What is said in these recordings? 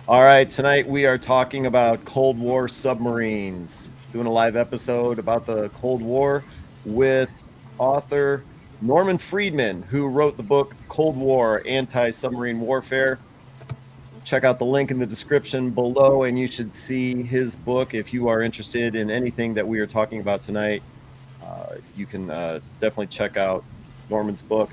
All right, tonight we are talking about Cold War submarines. Doing a live episode about the Cold War with author Norman Friedman, who wrote the book Cold War, Anti-Submarine Warfare. Check out the link in the description below, and you should see his book if you are interested in anything that we are talking about tonight. You can definitely check out Norman's book.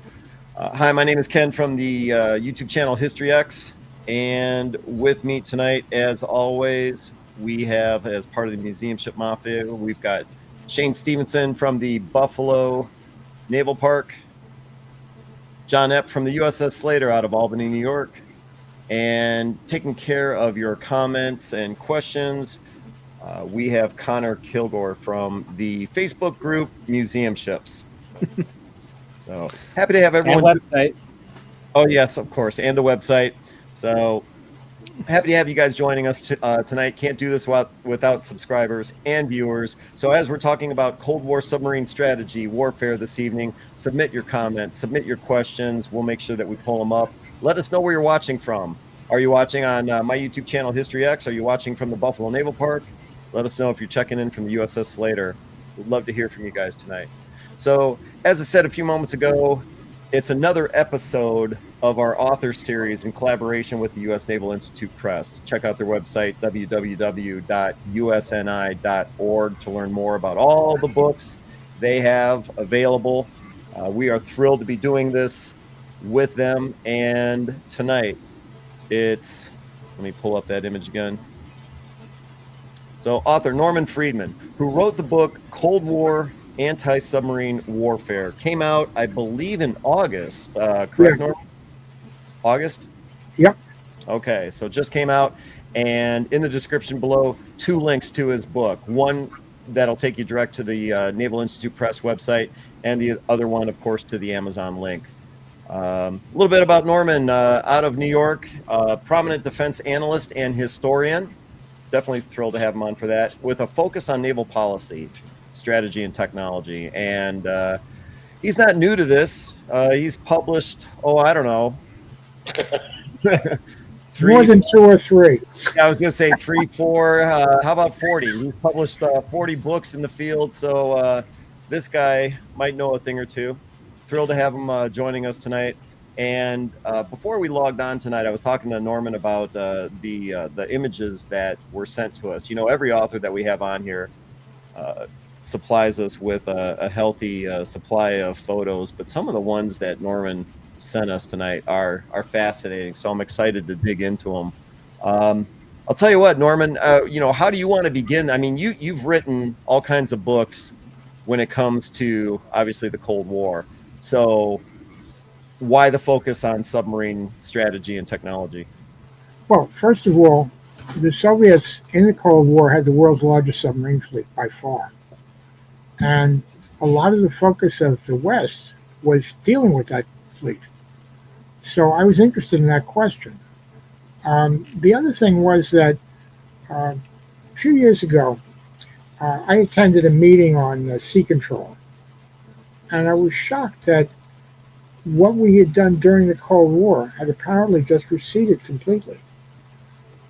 Hi, my name is Ken from the YouTube channel History X. And with me tonight, as always, we have, as part of the museum Ship Mafia, we've got Shane Stevenson from the Buffalo Naval Park, John Epp from the USS Slater out of Albany, New York, and taking care of your comments and questions, we have Connor Kilgore from the Facebook group Museum Ships. So happy to have everyone. And website. Oh, yes, of course. And the website. So happy to have you guys joining us tonight. Can't do this without subscribers and viewers. So as we're talking about Cold War submarine strategy, warfare this evening, submit your comments, submit your questions. We'll make sure that we pull them up. Let us know where you're watching from. Are you watching on my YouTube channel, History X? Are you watching from the Buffalo Naval Park? Let us know if you're checking in from the USS Slater. We'd love to hear from you guys tonight. So as I said a few moments ago, it's another episode of our author series in collaboration with the U.S. Naval Institute Press. Check out their website, www.usni.org, to learn more about all the books they have available. We are thrilled to be doing this with them. And tonight, let me pull up that image again. So author Norman Friedman, who wrote the book Cold War, Anti-Submarine Warfare, came out, I believe, in August. Correct, yeah. Norman? August? Yep. Okay, so it just came out. And in the description below, 2 links to his book. One that'll take you direct to the Naval Institute Press website, and the other one, of course, to the Amazon link. A little bit about Norman, out of New York, prominent defense analyst and historian. Definitely thrilled to have him on for that, with a focus on naval policy, strategy, and technology. And he's not new to this. He's published, I don't know. More than 2 or 3. Yeah, I was going to say 3, 4. How about 40? He's published 40 books in the field. So this guy might know a thing or two. Thrilled to have him joining us tonight. And before we logged on tonight, I was talking to Norman about the images that were sent to us. You know, every author that we have on here supplies us with a healthy supply of photos, but some of the ones that Norman sent us tonight are fascinating. So I'm excited to dig into them. I'll tell you what, Norman. How do you want to begin? I mean, you've written all kinds of books when it comes to obviously the Cold War. So why the focus on submarine strategy and technology? Well, first of all, the Soviets in the Cold War had the world's largest submarine fleet by far. And a lot of the focus of the West was dealing with that fleet. So I was interested in that question. The other thing was that a few years ago, I attended a meeting on sea control. And I was shocked that what we had done during the Cold War had apparently just receded completely.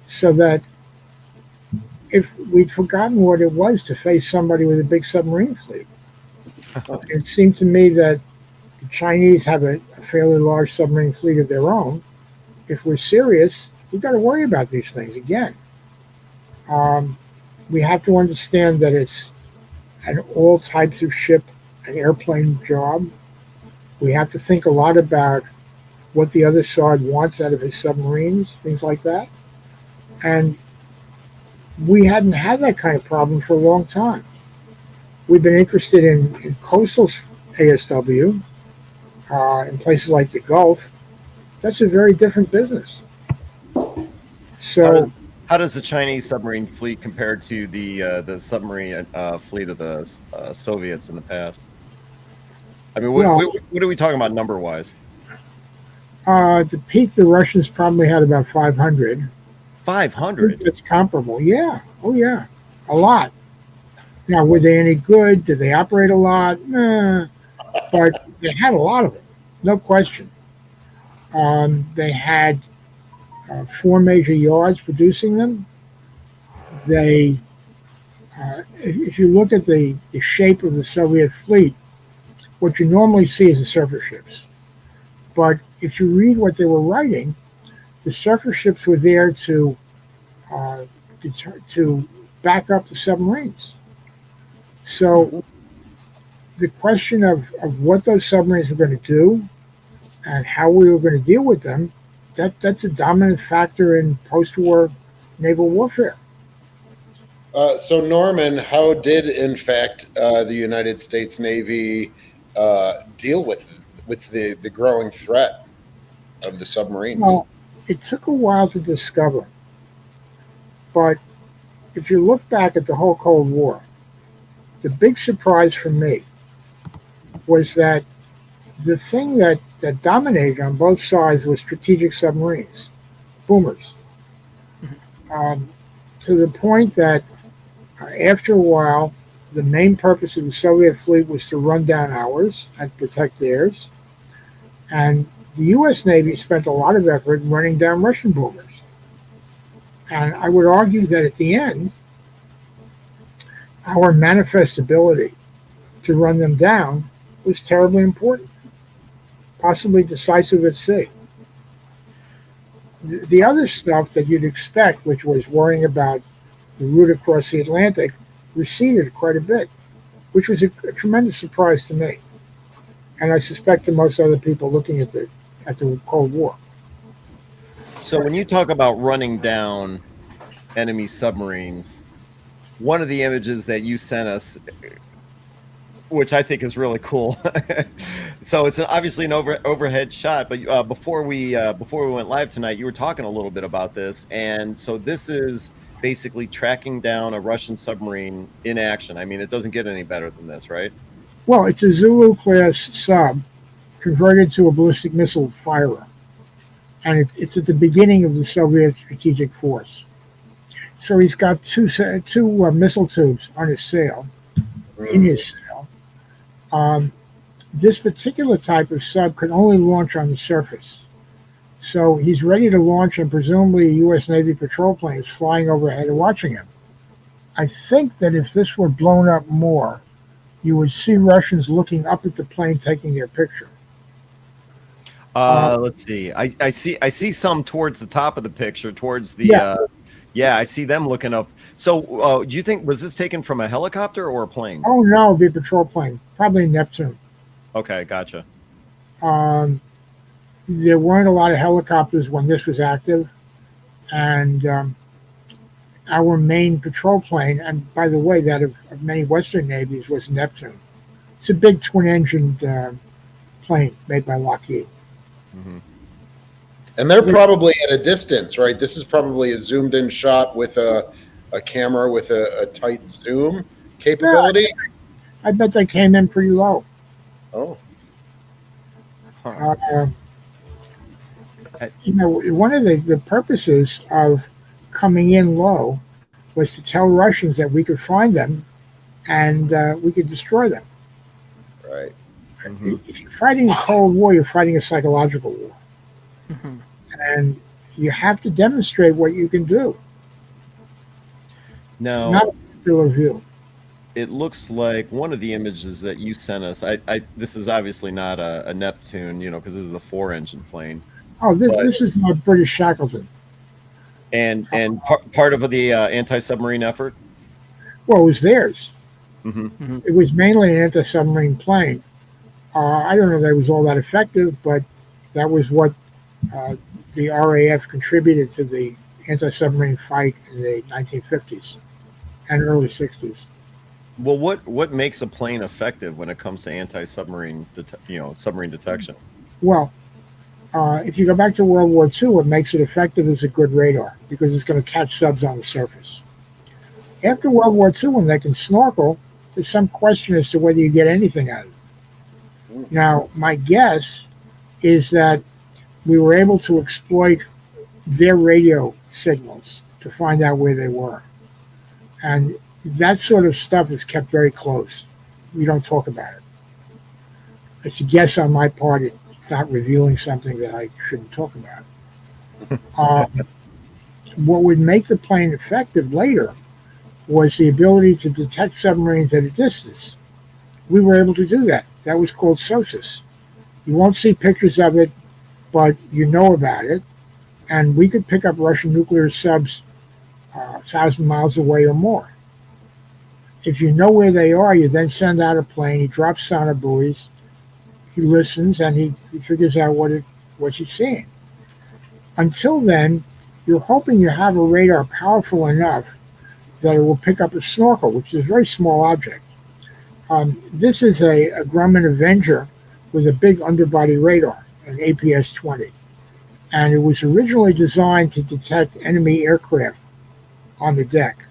So that if we'd forgotten what it was to face somebody with a big submarine fleet, it seemed to me that the Chinese have a fairly large submarine fleet of their own. If we're serious, we've got to worry about these things again. We have to understand that it's an all types of ship, an airplane job. We have to think a lot about what the other side wants out of his submarines, things like that. And we hadn't had that kind of problem for a long time. We've been interested in coastal ASW, in places like the Gulf. That's a very different business. So, how does the Chinese submarine fleet compare to the submarine fleet of the Soviets in the past? I mean, what are we talking about number-wise? At the peak, the Russians probably had about 500. 500? It's comparable, yeah. Oh, yeah. A lot. Now, were they any good? Did they operate a lot? Nah. But they had a lot of it, no question. They had four major yards producing them. They, if you look at the shape of the Soviet fleet, what you normally see is the surface ships. But if you read what they were writing, the surface ships were there uh, to back up the submarines. So the question of what those submarines were going to do and how we were going to deal with them, that's a dominant factor in post-war naval warfare. So, Norman, how did, in fact, the United States Navy deal with the growing threat of the submarines? Well, it took a while to discover, but if you look back at the whole Cold War, the big surprise for me was that the thing that dominated on both sides was strategic submarines, boomers, um, to the point that after a while, the main purpose of the Soviet fleet was to run down ours and protect theirs. And the U.S. Navy spent a lot of effort running down Russian boomers. And I would argue that at the end, our manifest ability to run them down was terribly important, possibly decisive at sea. The other stuff that you'd expect, which was worrying about the route across the Atlantic, receded quite a bit, which was a tremendous surprise to me, and I suspect to most other people looking at the Cold War. So when you talk about running down enemy submarines, one of the images that you sent us, which I think is really cool. So it's obviously an overhead shot, but before we went live tonight, you were talking a little bit about this, and so this is basically tracking down a Russian submarine in action. I mean, it doesn't get any better than this, right? Well, it's a Zulu class sub converted to a ballistic missile firer, and it's at the beginning of the Soviet strategic force. So he's got two missile tubes on his sail, in his sail. This particular type of sub can only launch on the surface. So he's ready to launch, and presumably a U.S. Navy patrol plane is flying overhead and watching him. I think that if this were blown up more, you would see Russians looking up at the plane taking their picture. Let's see. I see some towards the top of the picture, towards the yeah, I see them looking up. So do you think, was this taken from a helicopter or a plane? Oh no, it'd be a patrol plane, probably Neptune. Okay, gotcha. There weren't a lot of helicopters when this was active, and our main patrol plane, and by the way, that of many Western navies, was Neptune. It's a big twin-engined plane made by Lockheed. Mm-hmm. And they're probably at a distance, right? This is probably a zoomed-in shot with a camera with a tight zoom capability. Yeah, I bet they came in pretty low. Oh. Huh. One of the purposes of coming in low was to tell Russians that we could find them and we could destroy them. Right. Mm-hmm. If you're fighting a Cold War, you're fighting a psychological war. Mm-hmm. And you have to demonstrate what you can do. Now, not a popular view. It looks like one of the images that you sent us, this is obviously not a Neptune, because this is a 4-engine plane. Oh, this is not British Shackleton. And part of the anti-submarine effort? Well, it was theirs. Mm-hmm. Mm-hmm. It was mainly an anti-submarine plane. I don't know that it was all that effective, but that was what the RAF contributed to the anti-submarine fight in the 1950s and early 60s. Well, what makes a plane effective when it comes to anti-submarine, submarine detection? Well, if you go back to World War II, what makes it effective is a good radar, because it's going to catch subs on the surface. After World War II, when they can snorkel, there's some question as to whether you get anything out of it. Now, my guess is that we were able to exploit their radio signals to find out where they were. And that sort of stuff is kept very close. We don't talk about it. It's a guess on my part. It's not revealing something that I shouldn't talk about. Um, what would make the plane effective later was the ability to detect submarines at a distance. We were able to do that. That was called SOSUS. You won't see pictures of it, but you know about it. And we could pick up Russian nuclear subs 1,000 miles away or more. If you know where they are, you then send out a plane. He drops sonar buoys. He listens and he figures out what he's seeing. Until then, you're hoping you have a radar powerful enough that it will pick up a snorkel, which is a very small object. This is a Grumman Avenger with a big underbody radar, an APS-20. And it was originally designed to detect enemy aircraft on the deck.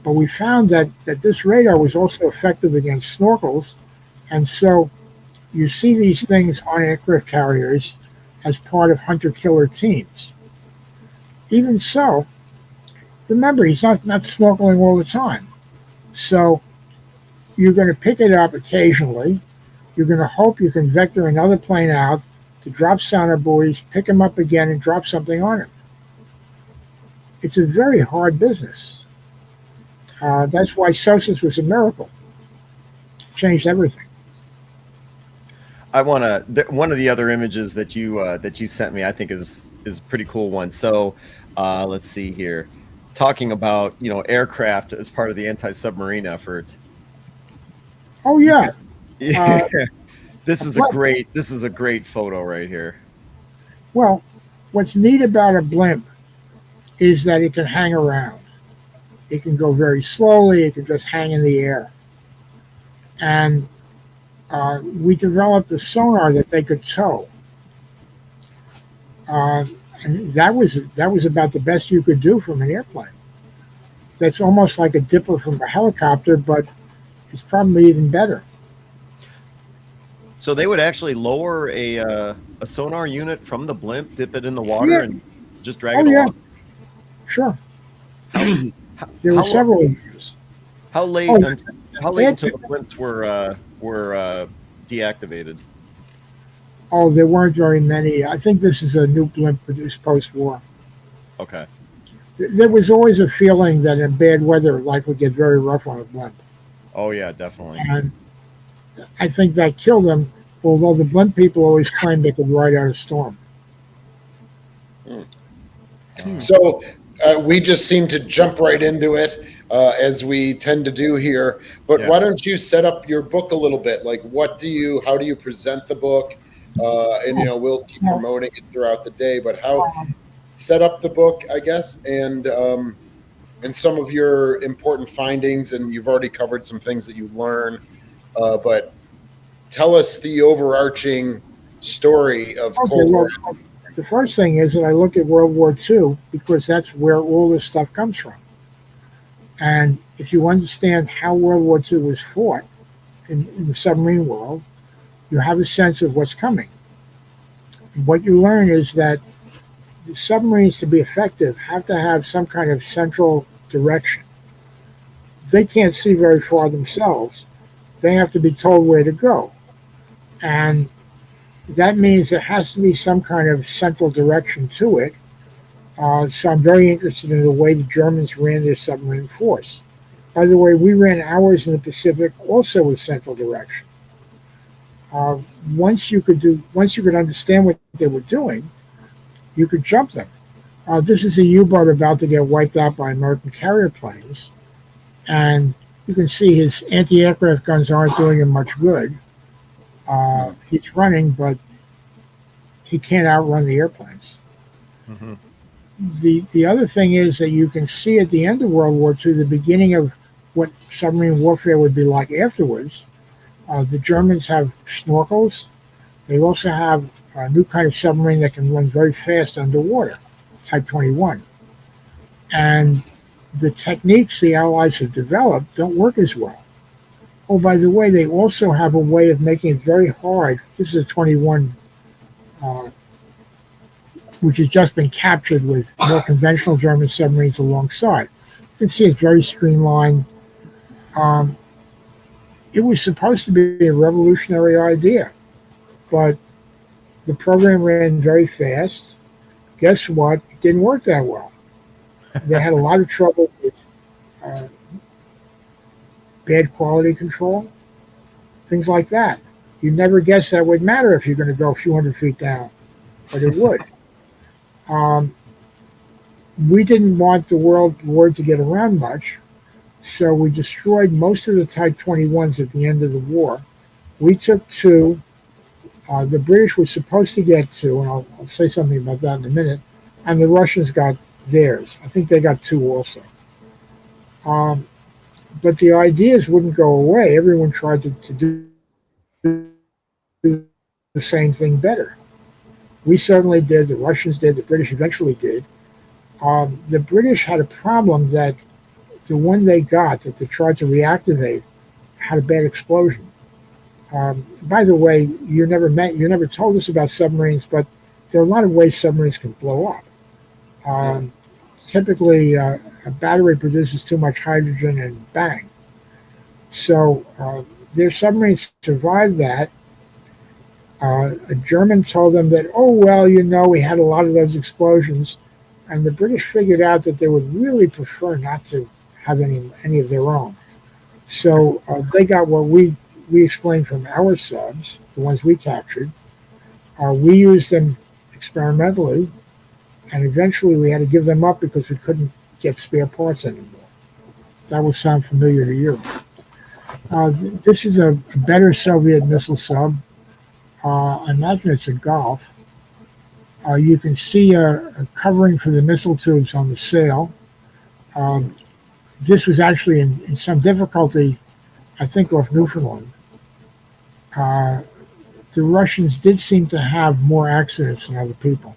But we found that this radar was also effective against snorkels, and so you see these things on aircraft carriers as part of hunter-killer teams. Even so, remember, he's not snorkeling all the time. So you're going to pick it up occasionally. You're going to hope you can vector another plane out to drop sonar buoys, pick him up again, and drop something on him. It's a very hard business. That's why SOSUS was a miracle. Changed everything. I want to. One of the other images that you sent me, I think is a pretty cool one. So, let's see here, talking about aircraft as part of the anti-submarine effort. Oh yeah. This is a great photo right here. Well, what's neat about a blimp is that it can hang around. It can go very slowly. It can just hang in the air. And we developed a sonar that they could tow. And that was about the best you could do from an airplane. That's almost like a dipper from a helicopter, but it's probably even better. So they would actually lower a sonar unit from the blimp, dip it in the water, Yeah. and just drag it along. Sure. There were several images. How late until the blimps were deactivated? Oh, there weren't very many. I think this is a new blimp produced post-war. Okay. There was always a feeling that in bad weather, life would get very rough on a blimp. Oh yeah, definitely. And I think that killed them, although the blimp people always claimed they could ride out a storm. So we just seem to jump right into it, as we tend to do here. But why don't you set up your book a little bit? Like, how do you present the book? And we'll keep promoting it throughout the day. But how set up the book, I guess, and some of your important findings. And you've already covered some things that you learn, but tell us the overarching story of Cold War. The first thing is that I look at World War II because that's where all this stuff comes from. And if you understand how World War II was fought in the submarine world, you have a sense of what's coming. And what you learn is that the submarines, to be effective, have to have some kind of central direction. They can't see very far themselves. They have to be told where to go. And that means there has to be some kind of central direction to it. So I'm very interested in the way the Germans ran their submarine force. By the way, we ran ours in the Pacific also with central direction. Once you could understand what they were doing, you could jump them. This is a U-boat about to get wiped out by American carrier planes, and you can see his anti-aircraft guns aren't doing him much good. He's running, but he can't outrun the airplanes. Mm-hmm. The other thing is that you can see at the end of World War II, the beginning of what submarine warfare would be like afterwards. The Germans have snorkels. They also have a new kind of submarine that can run very fast underwater, Type 21. And the techniques the Allies have developed don't work as well. Oh, by the way, they also have a way of making it very hard. This is a 21, which has just been captured with more conventional German submarines alongside. You can see it's very streamlined. It was supposed to be a revolutionary idea, but the program ran very fast, guess what? It didn't work that well. They had a lot of trouble with uh, bad quality control, things like that. You'd never guess that would matter if you're going to go a few hundred feet down, but it would. Um, we didn't want the world war to get around much, so we destroyed most of the Type 21s at the end of the war. We took two. The British were supposed to get two, and I'll say something about that in a minute, and the Russians got theirs. I think they got two also. Um, but the ideas wouldn't go away. Everyone tried to do the same thing better. We certainly did, the Russians did, the British eventually did. The British had a problem that the one they got that they tried to reactivate had a bad explosion. By the way, you never told us about submarines, but there are a lot of ways submarines can blow up. Typically, a battery produces too much hydrogen and bang. So their submarines survived that. A German told them that, oh, well, we had a lot of those explosions. And the British figured out that they would really prefer not to have any of their own. So they got what we explained from our subs, the ones we captured. We used them experimentally, and eventually we had to give them up because we couldn't get spare parts anymore. That will sound familiar to you. This is a better Soviet missile sub. I imagine it's a Golf. You can see a covering for the missile tubes on the sail. This was actually in some difficulty, I think, off Newfoundland. The Russians did seem to have more accidents than other people.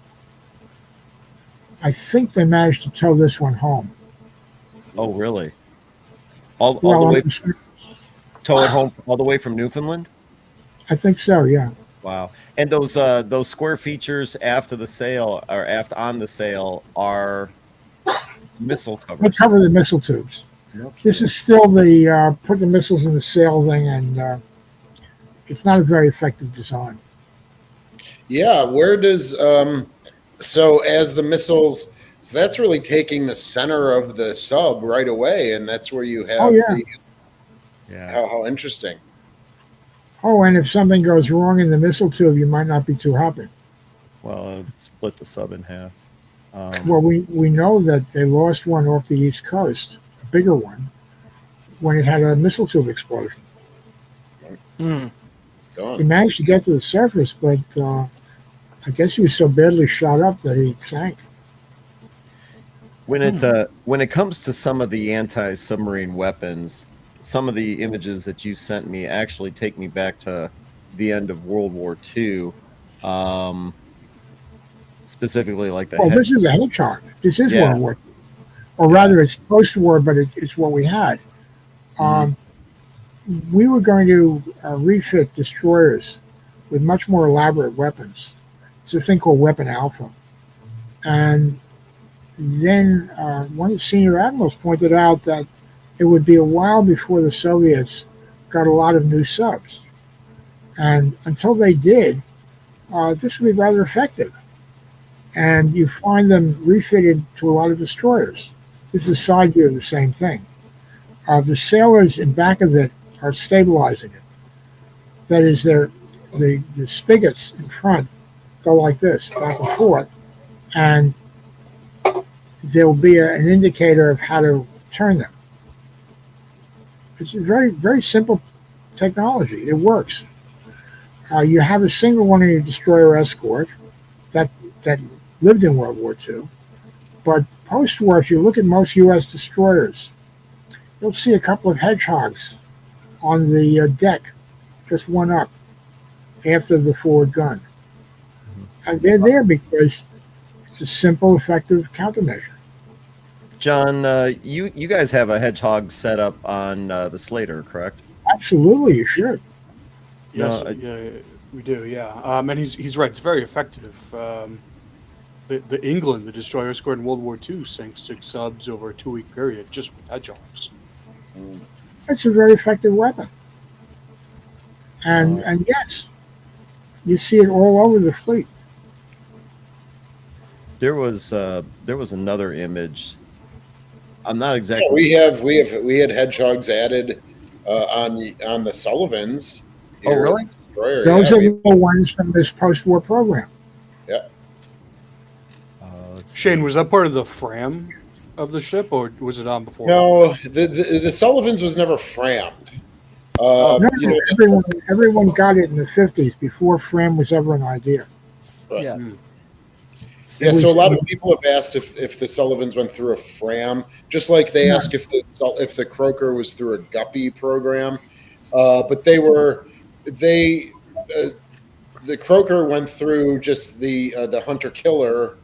I think they managed to tow this one home. Oh, really? All Well, the way tow it home all the way from Newfoundland? I think so, yeah. Wow. And those square features after the sail or after on the sail are missile They covers. cover the missile tubes. No This is still the put the missiles in the sail thing, and it's not a very effective design. Yeah, where does so as the missiles, so that's really taking the center of the sub right away, and that's where you have Yeah. how interesting. Oh, and if something goes wrong in the missile tube, you might not be too happy. Well, it split the sub in half. Well, we know that they lost one off the East Coast, a bigger one, when it had a missile tube explosion. Gone. He managed to get to the surface, but I guess he was so badly shot up that he sank. When it comes to some of the anti-submarine weapons, some of the images that you sent me actually take me back to the end of World War II. Specifically like the This is a hedgehog. This is Yeah. World War II. Or rather, it's post-war, but it's what we had. We were going to refit destroyers with much more elaborate weapons. It's a thing called Weapon Alpha. And then one of the senior admirals pointed out that it would be a while before the Soviets got a lot of new subs. And until they did, this would be rather effective. And you find them refitted to a lot of destroyers. This is a side view of the same thing. The sailors in back of it are stabilizing it. That is, the spigots in front go like this, back and forth, and there will be an indicator of how to turn them. It's a very, very simple technology. It works. You have a single one in your destroyer escort that lived in World War II, but post-war, if you look at most U.S. destroyers, you'll see a couple of hedgehogs on the deck, just one up after the forward gun. And they're there because it's a simple, effective countermeasure. John, you guys have a hedgehog set up on the Slater, correct? Absolutely, you should. Yes, No, yeah, we do. Yeah, and he's right. It's very effective. The England, the destroyer escort in World War II, sank 6 subs over a 2-week period just with hedgehogs. It's a very effective weapon. And yes, you see it all over the fleet. There was another image. I'm not Yeah, exactly. we had hedgehogs added on the Sullivans Oh, here at really? the destroyer. Those Yeah, are the ones from this post-war program. yeah. Let's Shane, see. was that part of the Fram of the ship, or was it on before? No, the Sullivans was never frammed. Oh, No, You no, know, everyone got it in the 50s before Fram was ever an idea. right. Yeah. Hmm. It Yeah, so a was lot of people have asked if the Sullivans went through a Fram, just like they No. ask if the Croker was through a Guppy program. But they uh, the Croker went through just the Hunter Killer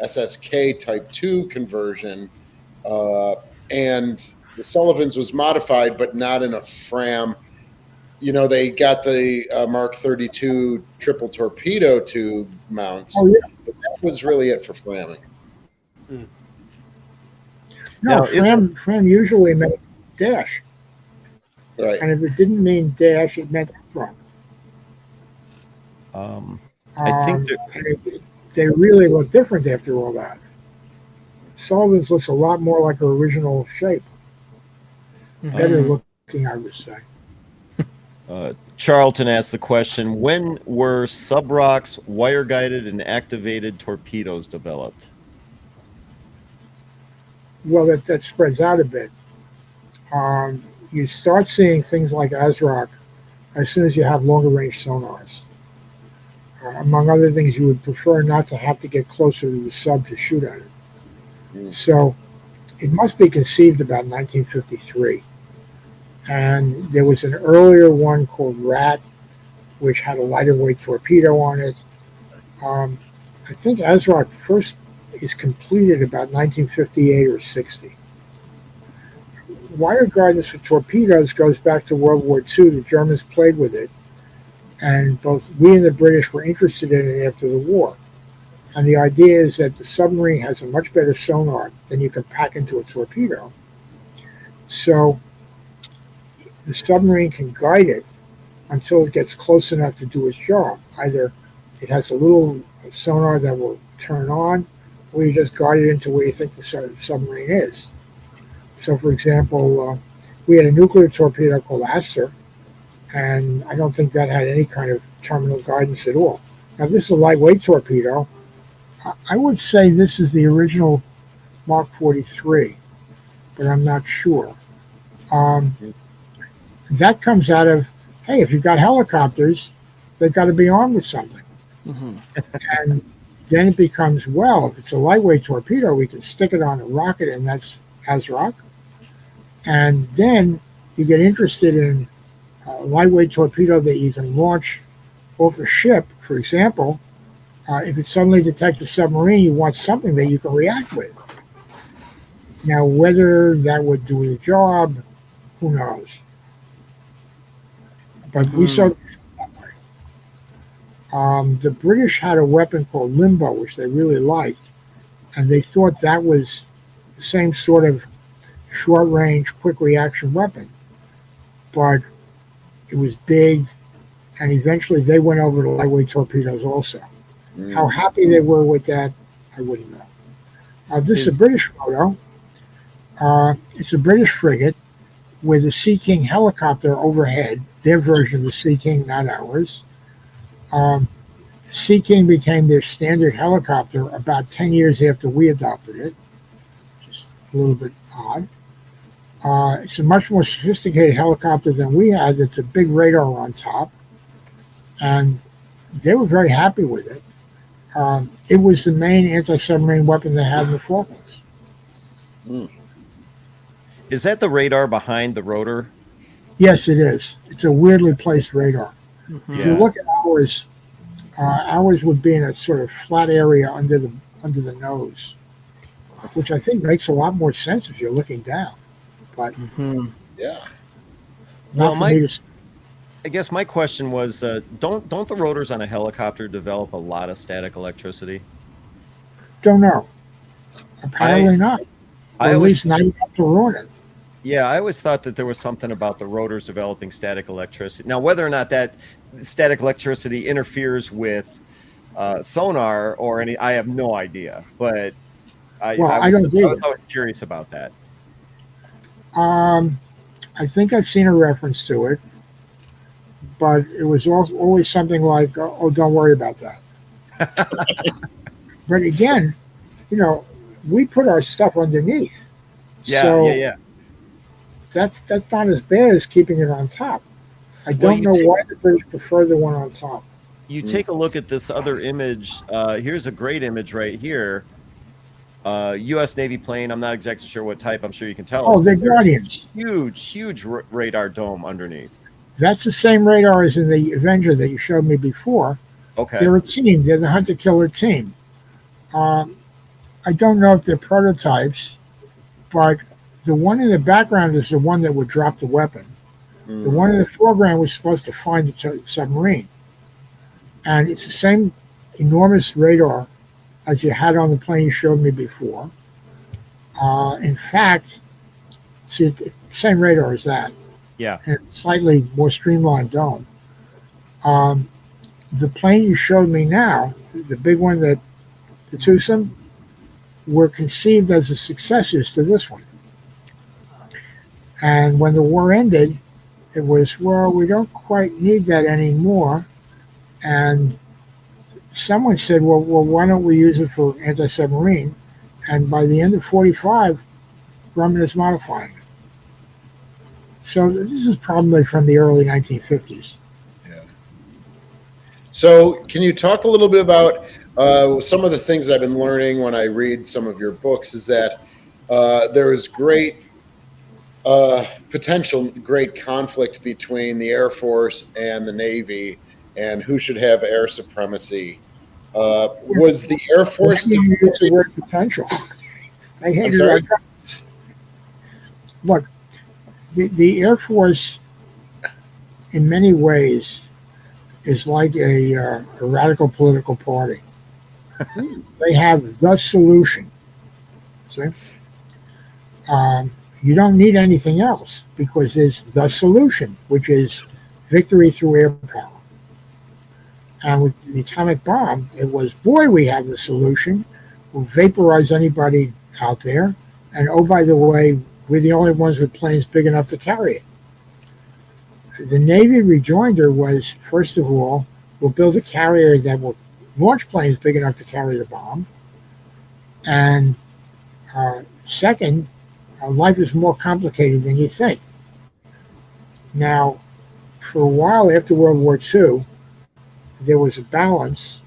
SSK Type 2 conversion, uh, and the Sullivans was modified, but not in a Fram. You know, they got the Mark 32 triple torpedo tube mounts, Oh yeah, but that was really it for Framing. no. Now, Fram usually meant dash, Right. and if it didn't mean dash, it meant upfront. I think that And they really look different after all that. Sullivan's looks a lot more like her original shape. Better looking, I would say. Charlton asked the question: when were Subrocks wire-guided and activated torpedoes developed? Well, that spreads out a bit. You start seeing things like ASRock as soon as you have longer range sonars. Among other things, you would prefer not to have to get closer to the sub to shoot at it. So it must be conceived about 1953. And there was an earlier one called Rat, which had a lighter weight torpedo on it. I think ASRock first is completed about 1958 or 60. Wire guidance for torpedoes goes back to World War II. The Germans played with it, and both we and the British were interested in it after the war. And the idea is that the submarine has a much better sonar than you can pack into a torpedo. So the submarine can guide it until it gets close enough to do its job. Either it has a little sonar that will turn on, or you just guide it into where you think the submarine is. So, for example, we had a nuclear torpedo called Astor, and I don't think that had any kind of terminal guidance at all. Now, this is a lightweight torpedo. I would say this is the original Mark 43, but I'm not sure. That comes out of, hey, if you've got helicopters, they've got to be armed with something. And then it becomes, well, if it's a lightweight torpedo, we can stick it on a rocket, and that's ASRock. And then you get interested in a lightweight torpedo that you can launch off a ship. For example, if it suddenly detects a submarine, you want something that you can react with. Now, whether that would do the job, who knows? But we saw it that way. The British had a weapon called Limbo, which they really liked, and they thought that was the same sort of short-range, quick reaction weapon. But it was big, and eventually they went over to lightweight torpedoes also. How happy they were with that, I wouldn't know. This is a British photo. It's a British frigate with a Sea King helicopter overhead, their version of the Sea King, not ours. Sea King became their standard helicopter about 10 years after we adopted it. Just a little bit odd. It's a much more sophisticated helicopter than we had. It's a big radar on top. And they were very happy with it. It was the main anti-submarine weapon they had in the Falklands. Is that the radar behind the rotor? Yes, it is. It's a weirdly placed radar. If you look at ours, ours would be in a sort of flat area under the nose, which I think makes a lot more sense if you're looking down. But Yeah. not for me to. I guess my question was, don't the rotors on a helicopter develop a lot of static electricity? Don't know. Apparently not. Or I at always least not enough to ruin it. Yeah, I always thought that there was something about the rotors developing static electricity. Now, whether or not that static electricity interferes with sonar or any. I have no idea, but I Well, I was don't either. always curious about that. Um, I think I've seen a reference to it, but it was always something like, "Oh, don't worry about that." But again, you know, we put our stuff underneath, Yeah, yeah, so yeah. that's not as bad as keeping it on top. I Well, don't know why the British prefer the one on top. you take a look at this other image. Here's a great image right here. U.S. Navy plane. I'm not exactly sure what type. I'm sure you can tell us. Oh, they're But there's Guardians. huge radar dome underneath. That's the same radar as in the Avenger that you showed me before. Okay. They're a team. They're the hunter killer team. Um, I don't know if they're prototypes, but the one in the background is the one that would drop the weapon. The one in the foreground was supposed to find the submarine. And it's the same enormous radar as you had on the plane you showed me before. In fact, see, it's the same radar as that, Yeah. and slightly more streamlined dome. Um, the plane you showed me now, the big one, that the twosome, were conceived as the successors to this one. And when the war ended, it was, well, we don't quite need that anymore. And someone said, well, why don't we use it for anti-submarine? And by the end of 45, Grumman is modifying it. So this is probably from the early 1950s. Yeah. So can you talk a little bit about some of the things I've been learning when I read some of your books is that there is great potential, great conflict between the Air Force and the Navy and who should have air supremacy. Was the Air Force Why do you use the word potential? They hated our guns. Look, the Air Force, in many ways, is like a radical political party. They have the solution. See? You don't need anything else because there's the solution, which is victory through air power. And with the atomic bomb, it was, boy, we have the solution. We'll vaporize anybody out there. And oh, by the way, we're the only ones with planes big enough to carry it. The Navy rejoinder was, first of all, we'll build a carrier that will launch planes big enough to carry the bomb. And second, life is more complicated than you think. Now, for a while after World War II, there was a balance.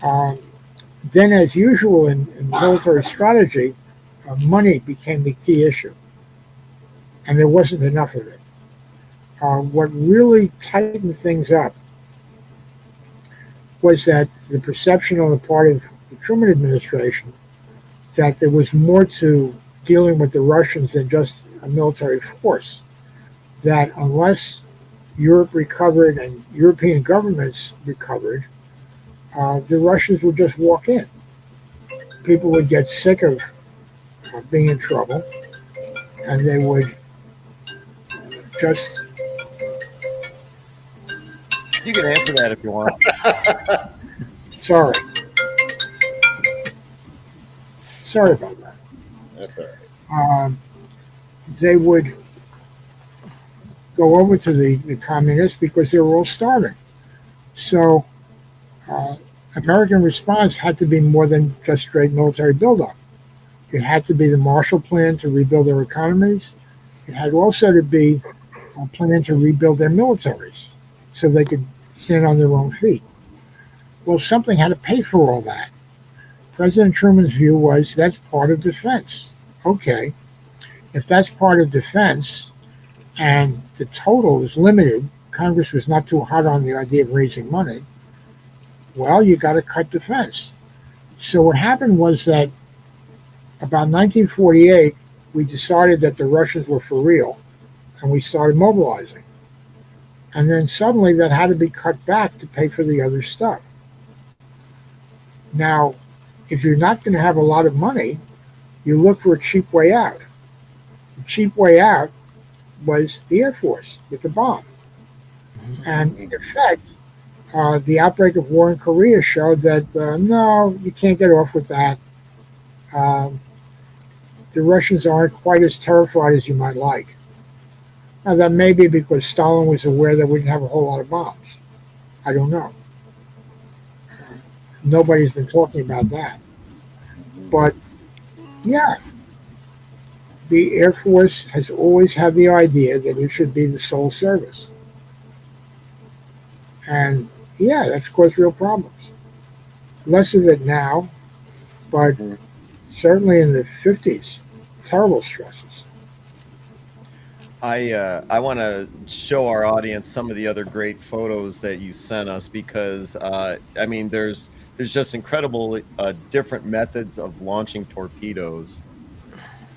Then, as usual in military strategy, money became the key issue, and there wasn't enough of it. What really tightened things up was that the perception on the part of the Truman administration that there was more to dealing with the Russians than just a military force, that unless Europe recovered and European governments recovered, the Russians would just walk in. People would get sick of being in trouble, and they would just... You can answer that if you want. Sorry about that. That's all right. They would go over to the communists because they were all starving. So American response had to be more than just straight military buildup. It had to be the Marshall Plan to rebuild their economies. It had also to be a plan to rebuild their militaries so they could stand on their own feet. Well, something had to pay for all that. President Truman's view was that's part of defense. Okay, if that's part of defense and the total is limited, Congress was not too hot on the idea of raising money, well, you got to cut defense. So what happened was that about 1948, we decided that the Russians were for real, and we started mobilizing. And then suddenly that had to be cut back to pay for the other stuff. Now, if you're not going to have a lot of money, you look for a cheap way out. The cheap way out was the Air Force with the bomb. And in effect, The outbreak of war in Korea showed that no, you can't get off with that. Um, the Russians aren't quite as terrified as you might like. Now, that may be because Stalin was aware that we didn't have a whole lot of bombs. I don't know. Nobody's been talking about that. But yeah, the Air Force has always had the idea that it should be the sole service. And yeah, that's caused real problems. Less of it now, but certainly in the 50s, terrible stresses. I want to show our audience some of the other great photos that you sent us because I mean there's just incredible different methods of launching torpedoes,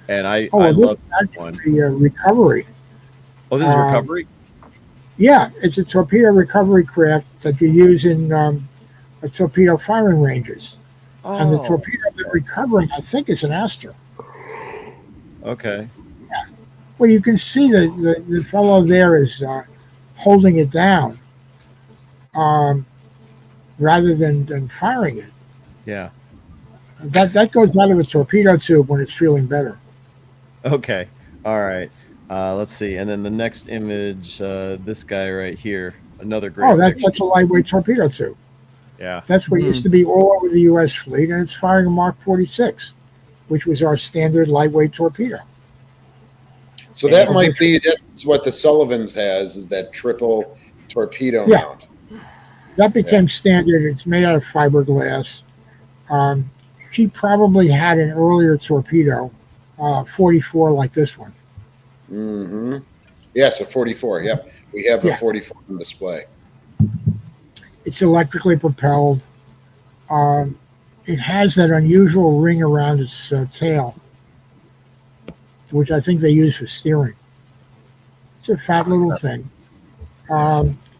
and I Oh, well, this love is this one. actually recovery. Oh, this is Um, recovery. Yeah, it's a torpedo recovery craft that you use in torpedo firing ranges. And the Oh, torpedo they're recovering, I think, is an Aster. okay. Well, you can see that the fellow there is holding it down um, rather than firing it. Yeah. That goes out of a torpedo tube when it's feeling better. Okay. All right. Let's see. And then the next image, this guy right here, another great Oh, picture. that's a lightweight torpedo tube. Yeah. That's what used to be all over the U.S. fleet, and it's firing a Mark 46, which was our standard lightweight torpedo. So that might be that's what the Sullivans has is that triple torpedo Yeah. mount. That became standard. It's made out of fiberglass. She probably had an earlier torpedo, 44 like this one. Mm-hmm. Yes, a 44. Yep, we have a 44 on display. It's electrically propelled. It has that unusual ring around its tail, which I think they use for steering. It's a fat little thing.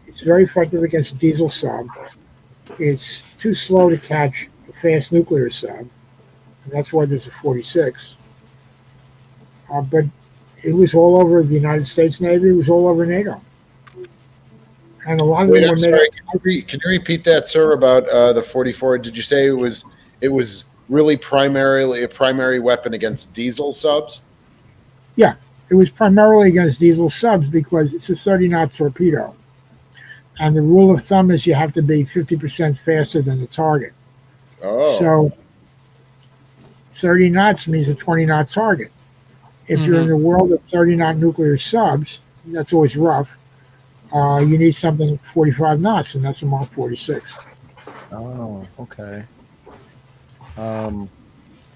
It's very effective against a diesel sub. It's too slow to catch a fast nuclear sub, and that's why there's a 46. But it was all over the United States Navy. It was all over NATO. And a lot of Wait, them I'm were sorry. made. Can you repeat that, sir? About the 44? Did you say it was really primarily a primary weapon against diesel subs? Yeah, it was primarily against diesel subs because it's a 30-knot torpedo. And the rule of thumb is you have to be 50% faster than the target. Oh, So 30 knots means a 20-knot target. If you're in the world of 30-knot nuclear subs, that's always rough. You need something 45 knots, and that's a Mark 46. Oh, okay.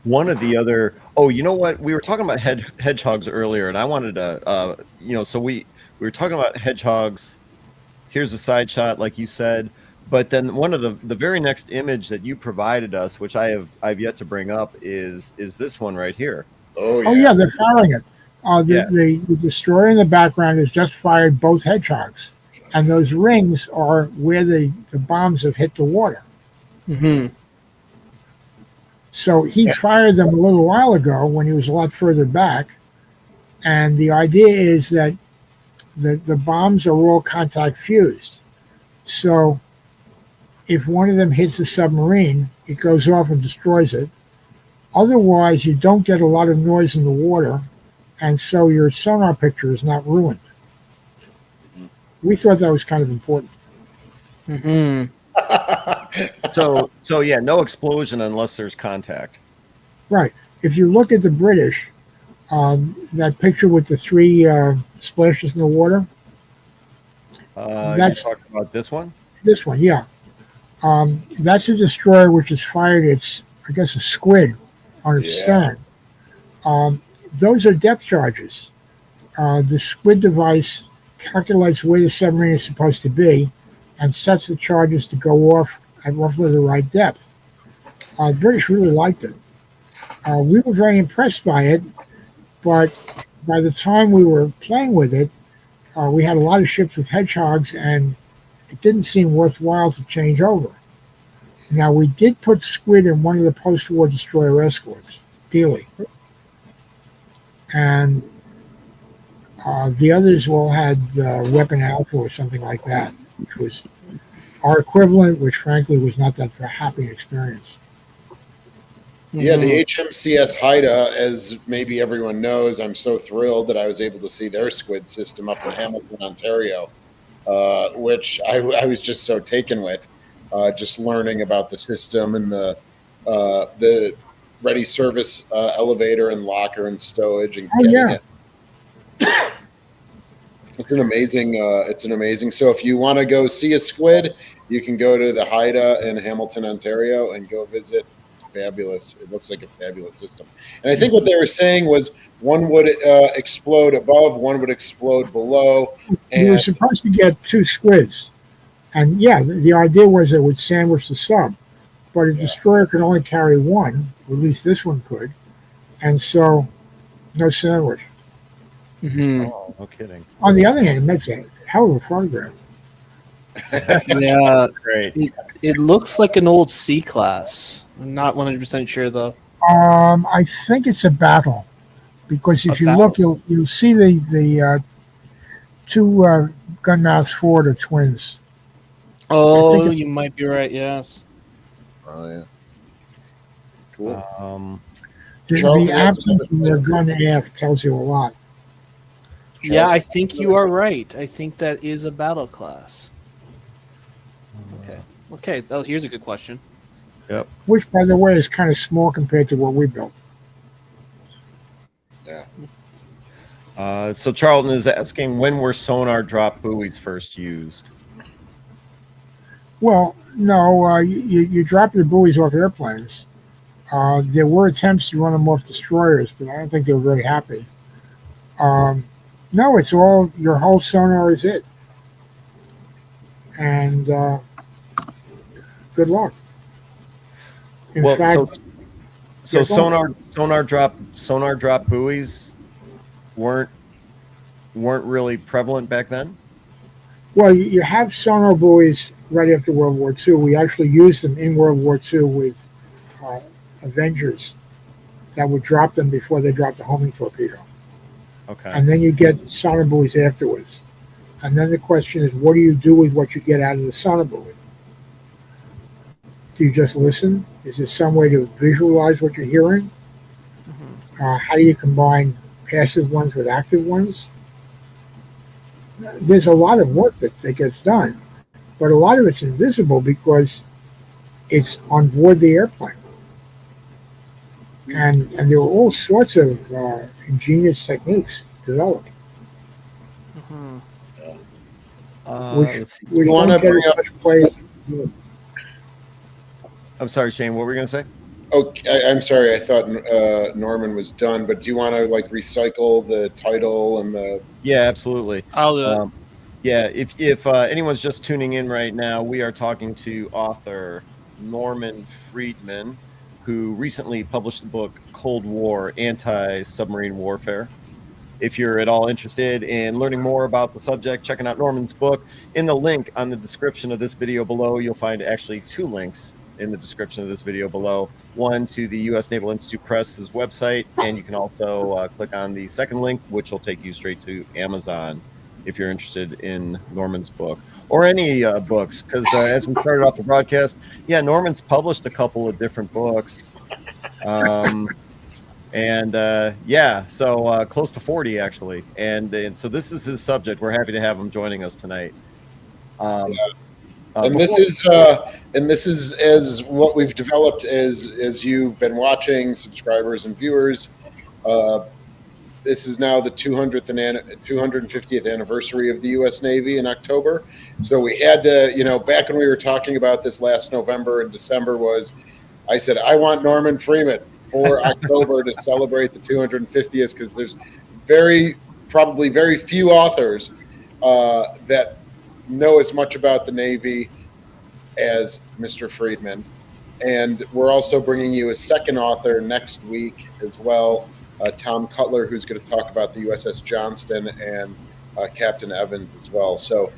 One of the other. Oh, you know what? We were talking about hedgehogs earlier, and I wanted to. So we were talking about hedgehogs. Here's a side shot, like you said. But then one of the very next image that you provided us, which I've yet to bring up, is this one right here. oh yeah. Oh, yeah, they're firing it. Yeah. The destroyer in the background has just fired both hedgehogs. And those rings are where the bombs have hit the water. Mm-hmm. So he fired them a little while ago when he was a lot further back. And the idea is that the bombs are all contact fused. So if one of them hits a submarine, it goes off and destroys it. Otherwise, you don't get a lot of noise in the water, and so your sonar picture is not ruined. We thought that was kind of important. Mm-hmm. So yeah, no explosion unless there's contact. Right. If you look at the British, that picture with the three splashes in the water, You talking about this one? this one, yeah. That's a destroyer which has fired its, I guess, a squid on its stern. Those are depth charges. The squid device calculates where the submarine is supposed to be and sets the charges to go off at roughly the right depth. The British really liked it. We were very impressed by it, but by the time we were playing with it, we had a lot of ships with hedgehogs, and it didn't seem worthwhile to change over. Now, we did put squid in one of the post-war destroyer escorts, Dealey. And the others all had Weapon Alpha or something like that, which was our equivalent, which frankly was not that happy experience. Yeah, the Mhm. HMCS Haida, as maybe everyone knows, I'm so thrilled that I was able to see their squid system up in Hamilton, Ontario, which I was just so taken with, just learning about the system and the ready service elevator and locker and stowage and Oh getting yeah, it. It's an amazing. It's an amazing. So if you want to go see a squid, you can go to the Haida in Hamilton, Ontario, and go visit. It's fabulous. It looks like a fabulous system. And I think what they were saying was one would explode above, one would explode below, you were and supposed to get two squids, and yeah, the idea was it would sandwich the sub, but a yeah, destroyer could only carry one, or at least this one could, and so no sandwich. Mhm. Oh, no kidding. On the other hand, it makes a hell of a photograph. Yeah, Great. it looks like an old C class. I'm not 100% sure though. I think it's a battle because A if you look, battle. you'll see the two gun mounts forward are twins. I think Oh, it's you might be right. Yes. oh yeah, cool. the Charles, you have some absence other of the gun aft tells you a lot. Yeah, I Charles, think you are right. I think that is a battle class. Okay. Okay. Oh, here's a good question. Yep. Which, by the way, is kind of small compared to what we built. yeah. So Charlton is asking, when were sonar drop buoys first used? Well, no, you drop your buoys off airplanes. There were attempts to run them off destroyers, but I don't think they were very happy. No, it's all your whole sonar is it, and good luck. In Well, fact, so yeah, go on. sonar drop buoys weren't really prevalent back then. Well, you have sonar buoys right after World War II. We actually used them in World War II with uh, Avengers that would drop them before they dropped the homing torpedo. Okay. And then you get sonar buoys afterwards. And then the question is, what do you do with what you get out of the sonar buoy? Do you just listen? Is there some way to visualize what you're hearing? How do you combine passive ones with active ones? There's a lot of work that gets done, but a lot of it's invisible because it's on board the airplane. And there are all sorts of ingenious techniques developed, Mhm. which Let's see. which You want don't to get bring as up? much play. I'm sorry, Shane. What were we gonna say? Oh, I'm sorry. I thought Norman was done, but do you want to like recycle the title and the? Yeah, absolutely. I'll do it. Yeah, if anyone's just tuning in right now, we are talking to author Norman Friedman, who recently published the book Cold War: Anti-Submarine Warfare. If you're at all interested in learning more about the subject, checking out Norman's book, in the link on the description of this video below, you'll find actually two links in the description of this video below. One to the U.S. Naval Institute Press's website, and you can also click on the second link, which will take you straight to Amazon if you're interested in Norman's book or any books. Because as we started off the broadcast, yeah, Norman's published a couple of different books. And yeah, so close to 40 actually, and so this is his subject. We're happy to have him joining us tonight. And this Before, is as what we've developed as you've been watching, subscribers and viewers. This is now the 250th anniversary of the U.S. Navy in October. So we had to, back when we were talking about this last November and December I said, I want Norman Freeman for October to celebrate the 250th because there's probably very few authors that know as much about the Navy as Mr. Friedman. And we're also bringing you a second author next week as well, Tom Cutler, who's going to talk about the USS Johnston and Captain Evans as well. So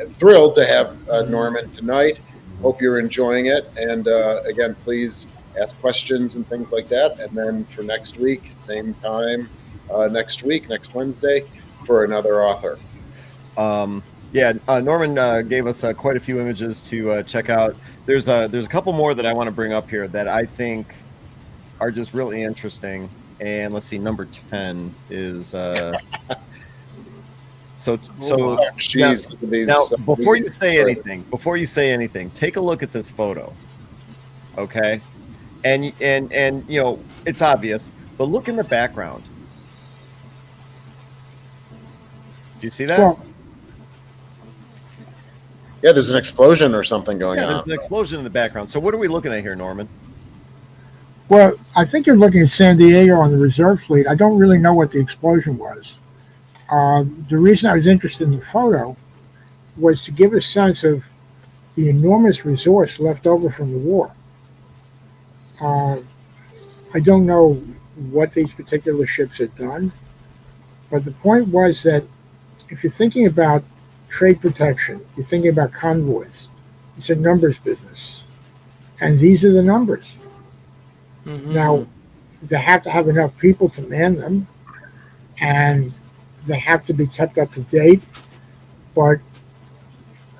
thrilled to have Norman tonight. Hope you're enjoying it. And again, please ask questions and things like that. And then for next week, same time next Wednesday, for another author. Yeah, Norman gave us quite a few images to check out. There's a couple more that I want to bring up here that I think are just really interesting. And let's see, number 10 is so Oh, so wow. Jeez, look at these now before you submarines. say anything, take a look at this photo. Okay? And you know, it's obvious, but look in the background. Do you see that? Well, Yeah, there's an explosion or something going Yeah, on. there's an explosion in the background. So what are we looking at here, Norman? well, I think you're looking at San Diego on the reserve fleet. I don't really know what the explosion was. The reason I was interested in the photo was to give a sense of the enormous resource left over from the war. I don't know what these particular ships had done, but the point was that if you're thinking about trade protection, you're thinking about convoys, it's a numbers business. And these are the numbers. Mhm. Now, they have to have enough people to man them, and they have to be kept up to date. But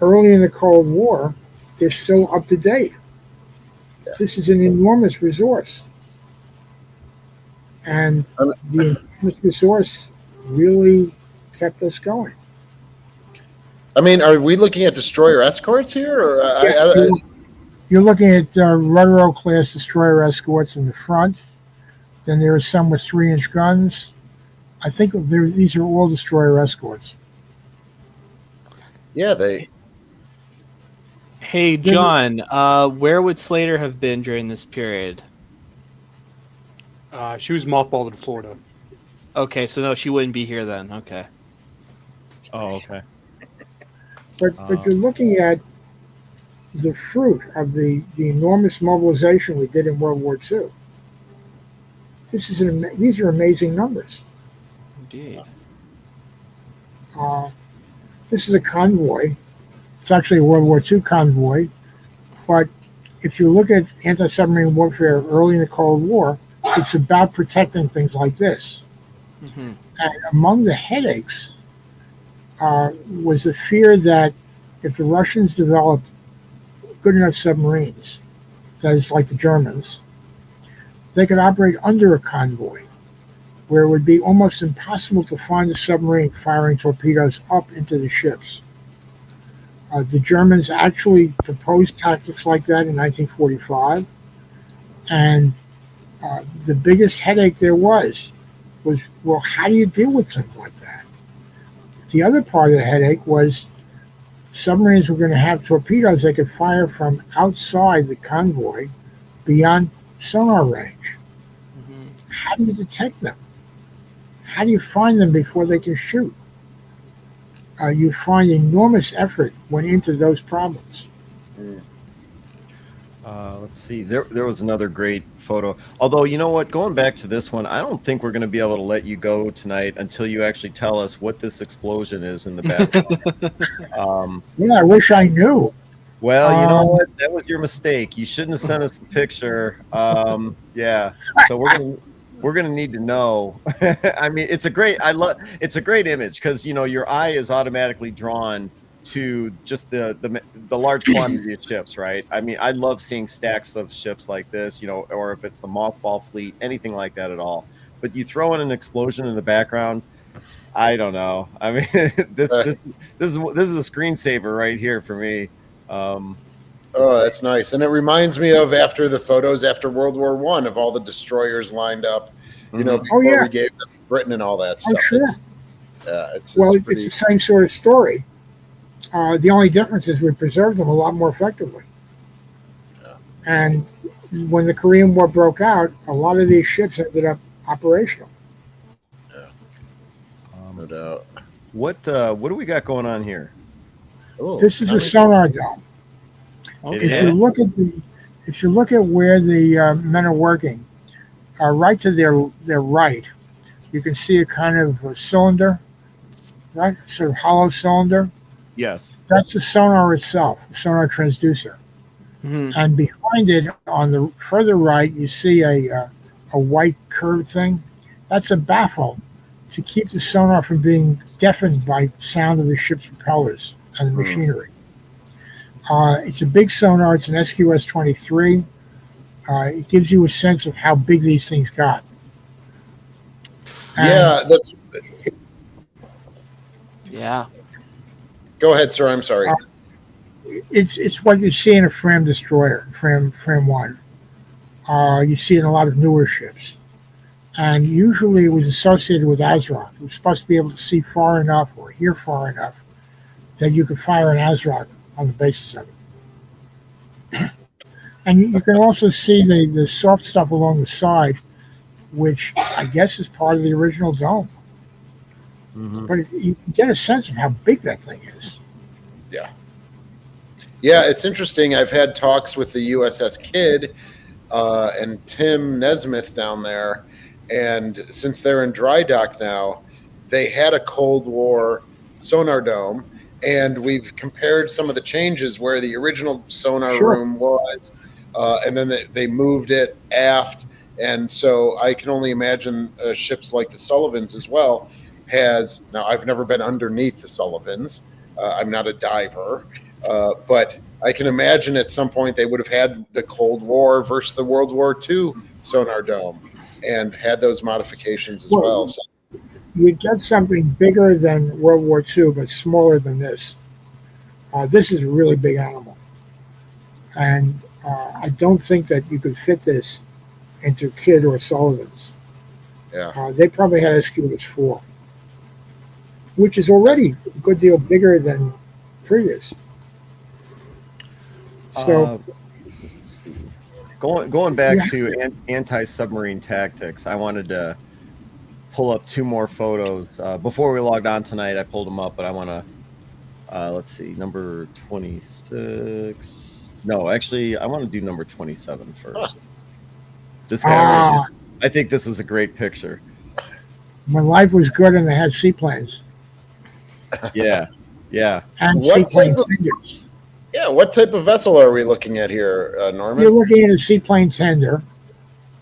early in the Cold War, they're still up to date. This is an enormous resource. And the enormous resource really kept us going. I mean, are we looking at destroyer escorts here? Or You're looking at Ruddero class destroyer escorts in the front. Then there are some with 3-inch guns. I think these are all destroyer escorts. yeah, they. Hey, John, where would Slater have been during this period? She was mothballed in Florida. Okay, so no, she wouldn't be here then. Okay. Oh, okay. But you're looking at the fruit of the enormous mobilization we did in World War II. These are amazing numbers. Indeed. This is a convoy. It's actually a World War II convoy. But if you look at anti-submarine warfare early in the Cold War, it's about protecting things like this. Mm-hmm. And among the headaches was the fear that if the Russians developed good enough submarines, that is like the Germans, they could operate under a convoy, where it would be almost impossible to find a submarine firing torpedoes up into the ships. The Germans actually proposed tactics like that in 1945, and the biggest headache there was, well, how do you deal with something like that? The other part of the headache was submarines were going to have torpedoes they could fire from outside the convoy beyond sonar range. Mm-hmm. How do you detect them? How do you find them before they can shoot? You find enormous effort went into those problems. Let's see. There was another great photo. Although, you know what? Going back to this one, I don't think we're going to be able to let you go tonight until you actually tell us what this explosion is in the background. Yeah, I wish I knew. Well, you know what? That was your mistake. You shouldn't have sent us the picture. Yeah. So we're gonna need to know. I mean, it's a great image because you know your eye is automatically drawn to just the large quantity of ships, right? I mean, I love seeing stacks of ships like this, you know, or if it's the mothball fleet, anything like that at all. But you throw in an explosion in the background, I don't know. I mean, this is a screensaver right here for me. Oh, that's nice. And it reminds me of after the photos after World War I of all the destroyers lined up, you know, before we gave them Britain and all that stuff. Oh, sure. It's the same sort of story. The only difference is we preserved them a lot more effectively. Yeah. And when the Korean War broke out, a lot of these ships ended up operational. Yeah. No doubt. What do we got going on here? Oh, This is a sonar dome. Okay. If you look at where the men are working, right to their right, you can see a kind of a cylinder, right? Sort of hollow cylinder. Yes. That's the sonar itself, the sonar transducer. Mm-hmm. And behind it, on the further right, you see a white curved thing. That's a baffle to keep the sonar from being deafened by sound of the ship's propellers. and the machinery. It's a big sonar. It's an SQS-23. It gives you a sense of how big these things got. And Yeah, that's. Yeah. Go ahead, sir. I'm sorry. it's what you see in a Fram destroyer, Fram 1. You see in a lot of newer ships. And usually it was associated with ASROC. It was supposed to be able to see far enough or hear far enough that you could fire an ASROC on the basis of it. And you can also see the soft stuff along the side, which I guess is part of the original dome. Mhm. But you can get a sense of how big that thing is. Yeah, it's interesting. I've had talks with the USS Kidd and Tim Nesmith down there. And since they're in dry dock now, they had a Cold War sonar dome. And we've compared some of the changes where the original sonar Sure. room was, and then they moved it aft. And so I can only imagine ships like the Sullivans as well now I've never been underneath the Sullivans. I'm not a diver, but I can imagine at some point they would have had the Cold War versus the World War II sonar dome and had those modifications as well. So, You get something bigger than World War II, but smaller than this. This is a really big animal. And I don't think that you could fit this into Kidd or Sullivan's. yeah. They probably had SQS-4, which is already a good deal bigger than previous. So, Let's see. Going back Yeah. to anti-submarine tactics, I wanted to pull up two more photos. Before we logged on tonight, I pulled them up, but I want to, let's see, number 26. No, actually, I want to do number 27 first. This guy right here. I think this is a great picture. when life was good and they had seaplanes Yeah, yeah. and What seaplane type of- tenders. Yeah, what type of vessel are we looking at here, Norman? You're looking at a seaplane tender.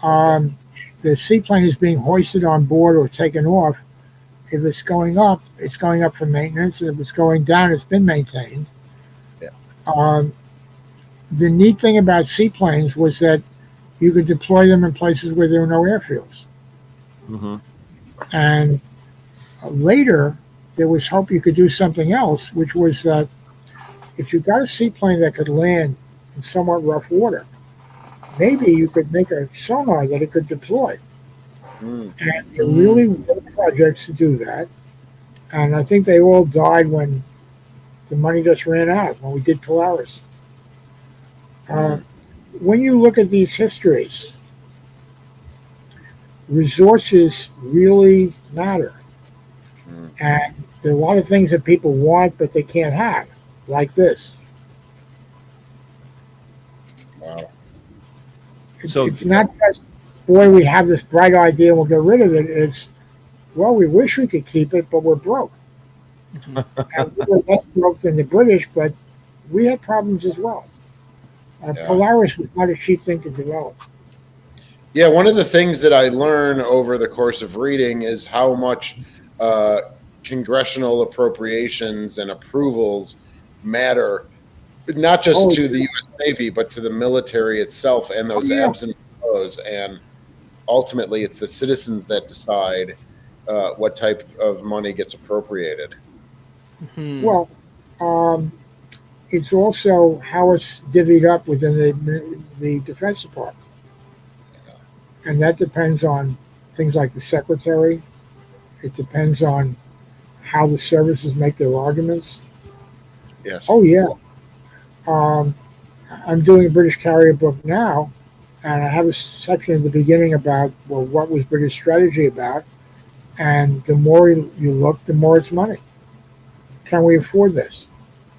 The seaplane is being hoisted on board or taken off. If it's going up for maintenance. And if it's going down, it's been maintained. Yeah. The neat thing about seaplanes was that you could deploy them in places where there were no airfields. Mm-hmm. And later, there was hope you could do something else, which was that if you got a seaplane that could land in somewhat rough water, maybe you could make a sonar that it could deploy. Mm. And there really were projects to do that. And I think they all died when the money just ran out, when we did Polaris. When you look at these histories, resources really matter. And there are a lot of things that people want, but they can't have, like this. Wow. So- It's not just, boy, we have this bright idea and we'll get rid of it. It's, well, we wish we could keep it, but we're broke. And we were less broke than the British, but we had problems as well. Yeah. Polaris was not a cheap thing to develop. Yeah, one of the things that I learn over the course of reading is how much congressional appropriations and approvals matter, not just to the U.S. Navy, but to the military itself and those ebbs and flows. And ultimately, it's the citizens that decide what type of money gets appropriated. Well, it's also how it's divvied up within the Defense Department. And that depends on things like the secretary. It depends on how the services make their arguments. Yes. Oh, yeah. I'm doing a British carrier book now, and I have a section at the beginning about, well, what was British strategy about? And the more you look, the more it's money. Can we afford this?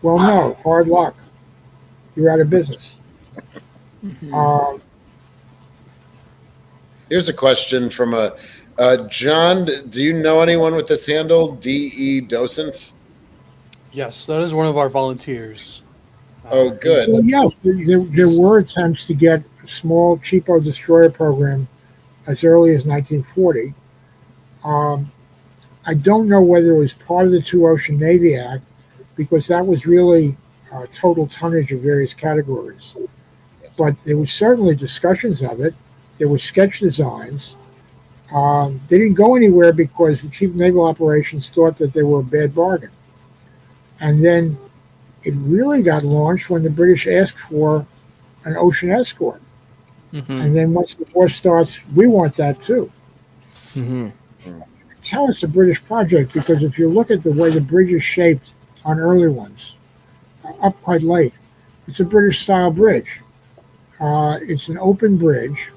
Well, no, hard luck. You're out of business. Here's a question from John. Do you know anyone with this handle? DE Docent? Yes, that is one of our volunteers. Oh, good. So, yes, there were attempts to get a small, cheapo destroyer program as early as 1940. I don't know whether it was part of the Two Ocean Navy Act, because that was really total tonnage of various categories. But there were certainly discussions of it. There were sketch designs. They didn't go anywhere because the Chief of Naval Operations thought that they were a bad bargain. And then it really got launched when the British asked for an ocean escort. Mm-hmm. And then once the war starts, we want that too. Mm-hmm. Tell it's a British project because if you look at the way the bridge is shaped on early ones, up quite late, it's a British style bridge. It's an open bridge,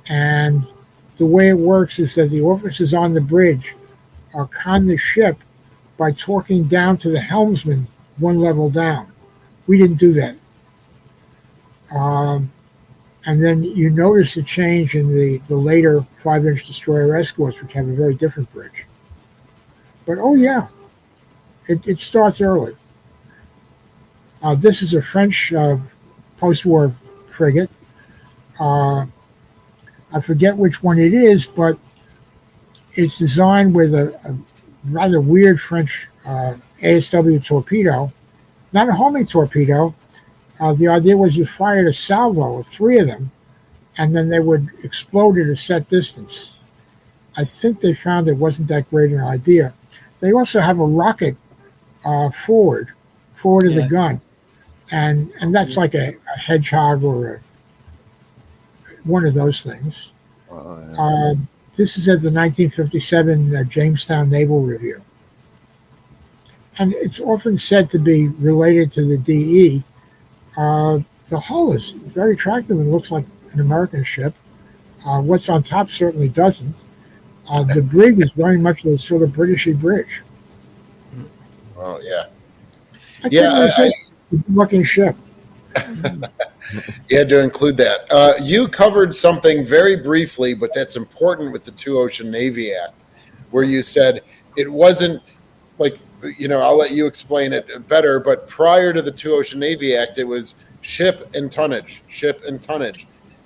and the way it works is that the officers on the bridge con the ship by torquing down to the helmsman one level down. We didn't do that. And then you notice the change in the later 5-inch destroyer escorts, which have a very different bridge. But oh yeah, it starts early. This is a French post-war frigate. I forget which one it is, but it's designed with a rather weird French ASW torpedo, not a homing torpedo. The idea was you fired a salvo of 3 of them, and then they would explode at a set distance. I think they found it wasn't that great an idea. They also have a rocket forward of the gun, and that's like a hedgehog or one of those things. This is at the 1957 Jamestown Naval Review. And it's often said to be related to the DE. The hull is very attractive and looks like an American ship. What's on top certainly doesn't. The brig is very much a sort of Britishy bridge. Oh, yeah. I couldn't resist a looking ship. You had to include that. You covered something very briefly, but that's important with the Two Ocean Navy Act, where you said it wasn't like, I'll let you explain it better, but prior to the Two Ocean Navy Act, it was ship and tonnage.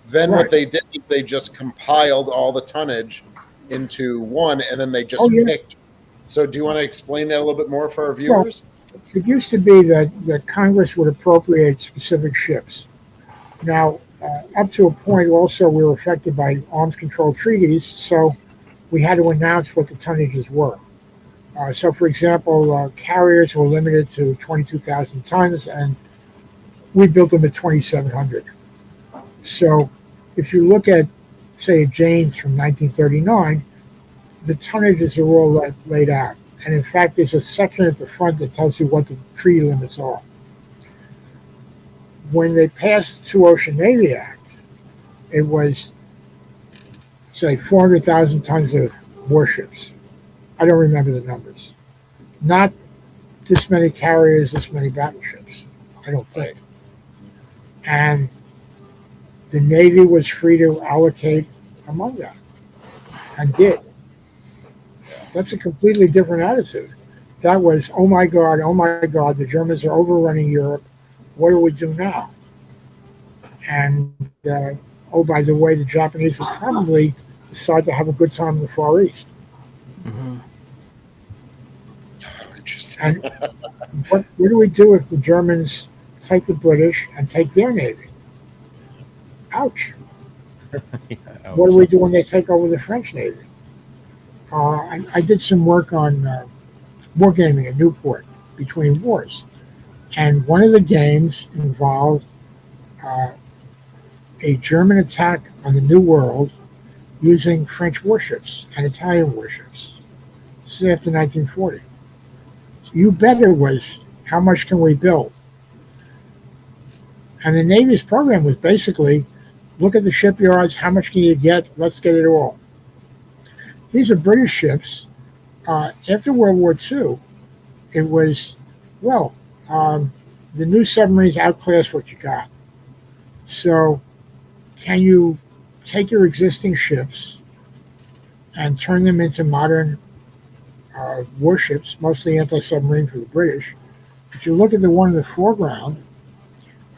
Then Right. what they did is they just compiled all the tonnage into one, and then they just picked. So do you want to explain that a little bit more for our viewers? Well, it used to be that Congress would appropriate specific ships. Now, up to a point also, we were affected by arms control treaties, so we had to announce what the tonnages were. So, for example, carriers were limited to 22,000 tons, and we built them at 2,700. So, if you look at, say, a Janes from 1939, the tonnages are all laid out. And in fact, there's a section at the front that tells you what the treaty limits are. When they passed the Two Ocean Navy Act, it was, say, 400,000 tons of warships. I don't remember the numbers. Not this many carriers, this many battleships, I don't think. And the Navy was free to allocate among that, and did. That's a completely different attitude. That was, oh my God, the Germans are overrunning Europe. What do we do now? And, oh, by the way, the Japanese would probably decide to have a good time in the Far East. Mm-hmm. Interesting. And what do we do if the Germans take the British and take their Navy? Ouch. What do we do when they take over the French Navy? I did some work on wargaming at Newport between wars. And one of the games involved a German attack on the New World using French warships and Italian warships. This is after 1940. So you bet it was, how much can we build? And the Navy's program was basically, look at the shipyards, how much can you get? Let's get it all. These are British ships. After World War II, it was, the new submarines outclass what you got. So can you take your existing ships and turn them into modern warships, mostly anti-submarine for the British? If you look at the one in the foreground,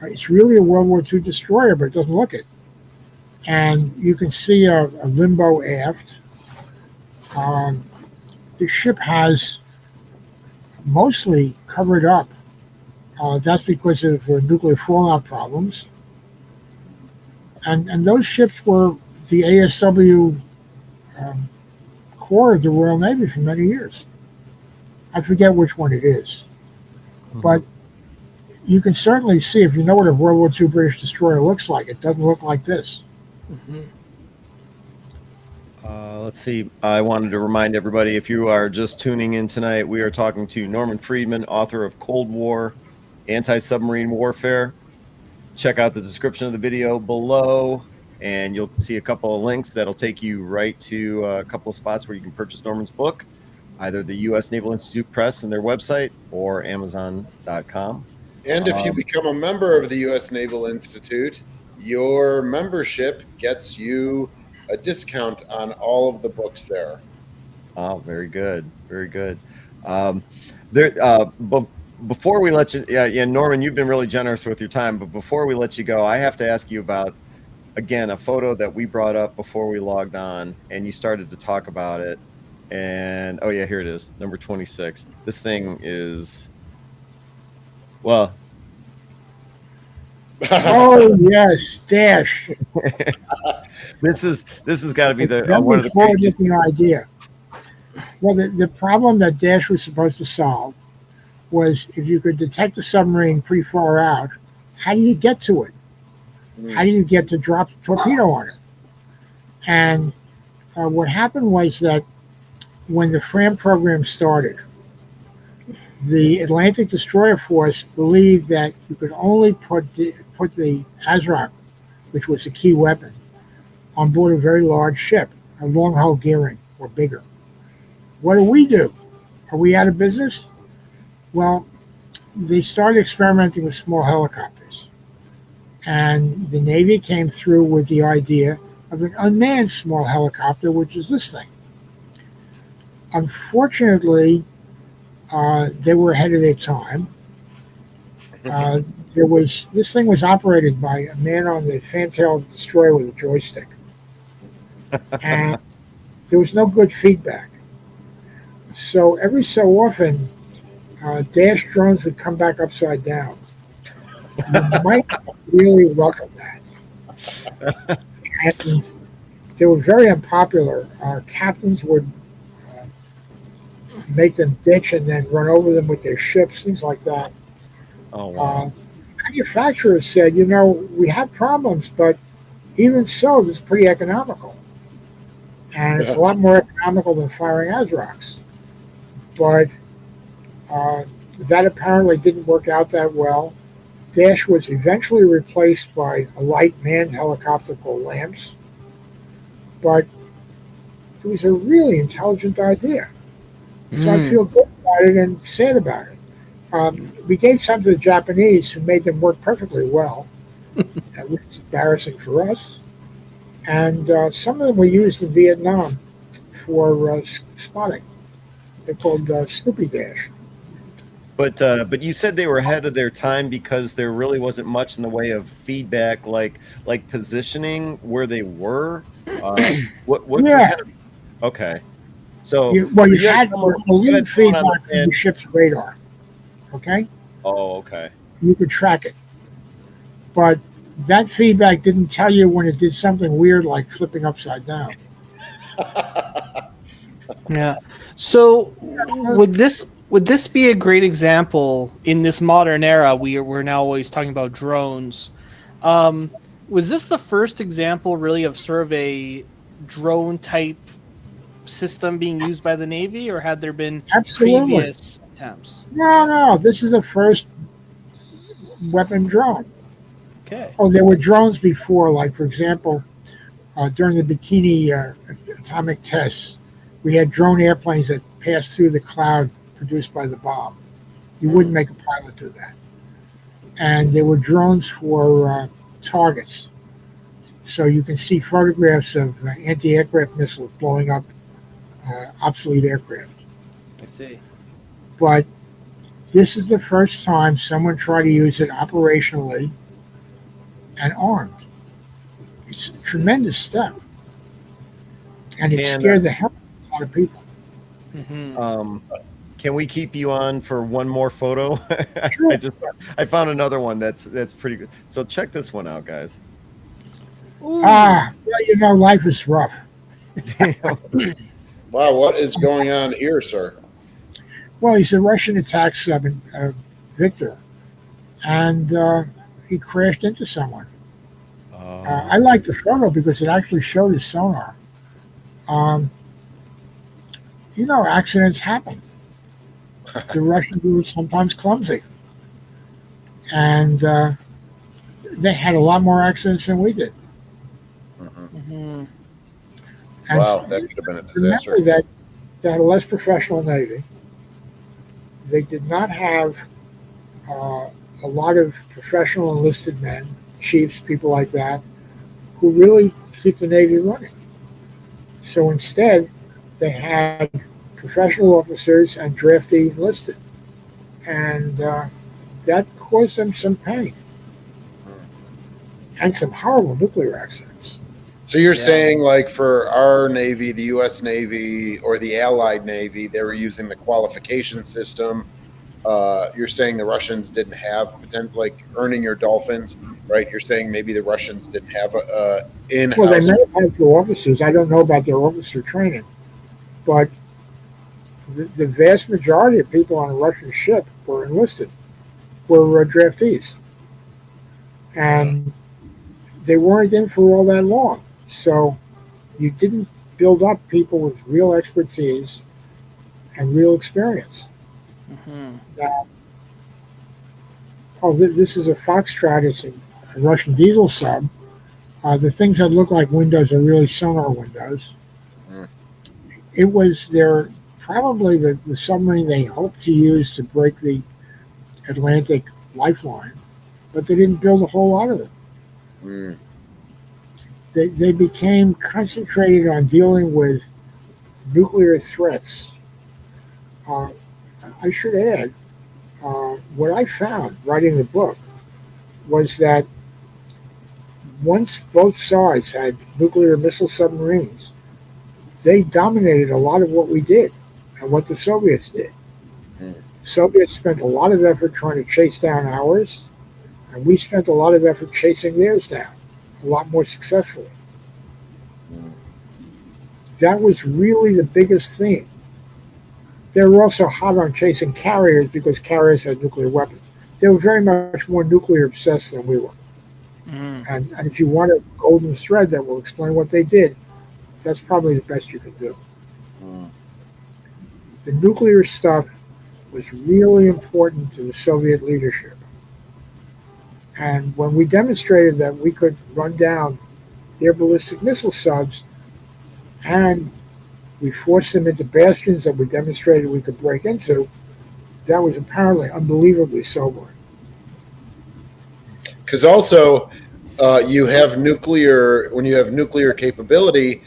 it's really a World War II destroyer, but it doesn't look it. And you can see a limbo aft. The ship has mostly covered up. That's because of nuclear fallout problems. And those ships were the ASW um, core of the Royal Navy for many years. I forget which one it is. But you can certainly see, if you know what a World War II British destroyer looks like, it doesn't look like this. Mm-hmm. Let's see. I wanted to remind everybody, if you are just tuning in tonight, we are talking to Norman Friedman, author of Cold War, Anti-Submarine Warfare. Check out the description of the video below, and you'll see a couple of links that'll take you right to a couple of spots where you can purchase Norman's book, either the U.S. Naval Institute Press and their website or Amazon.com. And if you become a member of the U.S. Naval Institute, your membership gets you a discount on all of the books there. Oh, very good. Very good. Before we let you, yeah, Norman, you've been really generous with your time, but before we let you go, I have to ask you about, again, a photo that we brought up before we logged on, and you started to talk about it. And, oh yeah, here it is, number 26. This thing is, well. Oh, yes, Dash. This has got to be the one of the forward-looking idea. Well, the problem that Dash was supposed to solve was, if you could detect a submarine pretty far out, how do you get to it? How do you get to drop a torpedo on it? And what happened was that when the FRAM program started, the Atlantic Destroyer Force believed that you could only put the ASROC, which was a key weapon, on board a very large ship, a long hull gearing or bigger. What do? Are we out of business? Well, they started experimenting with small helicopters. And the Navy came through with the idea of an unmanned small helicopter, which is this thing. Unfortunately, they were ahead of their time. This thing was operated by a man on the fantail destroyer with a joystick. And there was no good feedback. So every so often, Dash drones would come back upside down. You might really welcome that. And they were very unpopular. Our captains would make them ditch and then run over them with their ships, things like that. Oh, wow. Manufacturers said, we have problems, but even so, this is pretty economical. And it's a lot more economical than firing ASROCs. But that apparently didn't work out that well. Dash was eventually replaced by a light manned helicopter called LAMPS. But it was a really intelligent idea. So I feel good about it and sad about it. We gave some to the Japanese, who made them work perfectly well, which is embarrassing for us. And some of them were used in Vietnam for spotting. They're called Snoopy Dash. But you said they were ahead of their time because there really wasn't much in the way of feedback, like positioning where they were. What Yeah. kind of, okay. So You had a little feedback from the ship's radar. Okay? Oh, okay. You could track it. But that feedback didn't tell you when it did something weird like flipping upside down. Yeah. So would this be a great example in this modern era? We're now always talking about drones. Was this the first example, really, of sort of a drone type system being used by the Navy, or had there been previous attempts? No. This is the first weapon drone. Okay. Oh, there were drones before, like, for example, during the Bikini atomic tests, we had drone airplanes that passed through the cloud produced by the bomb. You wouldn't make a pilot do that. And there were drones for targets. So you can see photographs of anti-aircraft missiles blowing up obsolete aircraft. I see. But this is the first time someone tried to use it operationally and armed. It's a tremendous step. And it scared the hell out of a lot of people. Mm-hmm. Can we keep you on for one more photo? Sure. I found another one that's pretty good. So check this one out, guys. Ooh. Well, life is rough. Wow, what is going on here, sir? Well, he's a Russian attack sub, Victor, and he crashed into someone. I like the photo because it actually showed his sonar. Um, accidents happen. The Russians were sometimes clumsy, and they had a lot more accidents than we did. Mhm. And Wow, that could have been a disaster. remember that they had a less professional Navy. They did not have a lot of professional enlisted men, chiefs, people like that, who really keep the Navy running. So instead, they had professional officers and draftee enlisted. And that caused them some pain and some horrible nuclear accidents. So you're Yeah. saying, like, for our Navy, the U.S. Navy, or the Allied Navy, they were using the qualification system. You're saying the Russians didn't have potential, like earning your dolphins, right? You're saying maybe the Russians didn't have a in-house. Well, they may have had for officers. I don't know about their officer training, but the vast majority of people on a Russian ship were enlisted, were draftees, and they weren't in for all that long. So you didn't build up people with real expertise and real experience. Mhm. Now, this is a Foxtrot. It's a Russian diesel sub. The things that look like windows are really sonar windows. Mm. It was probably the submarine they hoped to use to break the Atlantic lifeline, but they didn't build a whole lot of them. Mm. They became concentrated on dealing with nuclear threats. Uh, I should add, what I found writing the book was that once both sides had nuclear missile submarines, they dominated a lot of what we did and what the Soviets did. Mm. Soviets spent a lot of effort trying to chase down ours, and we spent a lot of effort chasing theirs down, a lot more successfully. Mm. That was really the biggest theme. They were also hot on chasing carriers because carriers had nuclear weapons. They were very much more nuclear obsessed than we were. Mhm. And if you want a golden thread that will explain what they did, that's probably the best you can do. Mm. The nuclear stuff was really important to the Soviet leadership. And when we demonstrated that we could run down their ballistic missile subs and we forced them into bastions that we demonstrated we could break into, that was apparently unbelievably sobering. Because also, you have nuclear. When you have nuclear capability,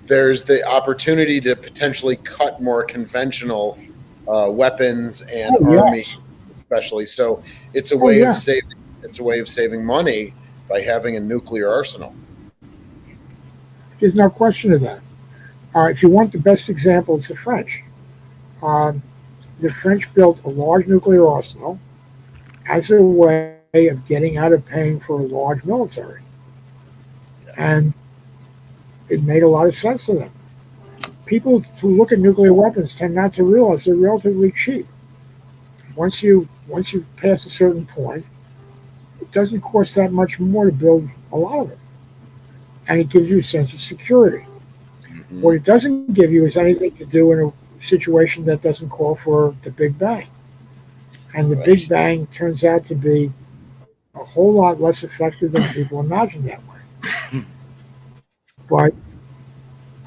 there's the opportunity to potentially cut more conventional weapons and Oh, yeah. army, especially. So it's a Oh, way yeah. of saving. It's a way of saving money by having a nuclear arsenal. There's no question of that. If you want the best example, it's the French. Uh, the French built a large nuclear arsenal as a way of getting out of paying for a large military. And it made a lot of sense to them. People who look at nuclear weapons tend not to realize they're relatively cheap. Once you pass a certain point, it doesn't cost that much more to build a lot of it. And it gives you a sense of security. Mm-hmm. What it doesn't give you is anything to do in a situation that doesn't call for the Big Bang. And the Right. Big Bang turns out to be a whole lot less effective than people imagine that way. But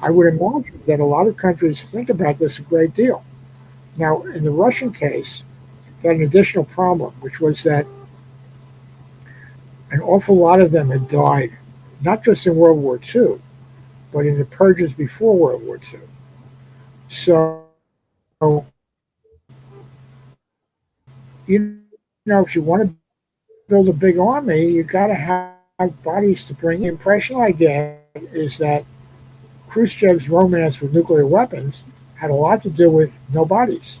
I would imagine that a lot of countries think about this a great deal. Now, in the Russian case, they had an additional problem, which was that an awful lot of them had died, not just in World War II, but in the purges before World War II. So, if you want to build a big army, you got to have bodies to bring. The impression I get is that Khrushchev's romance with nuclear weapons had a lot to do with no bodies.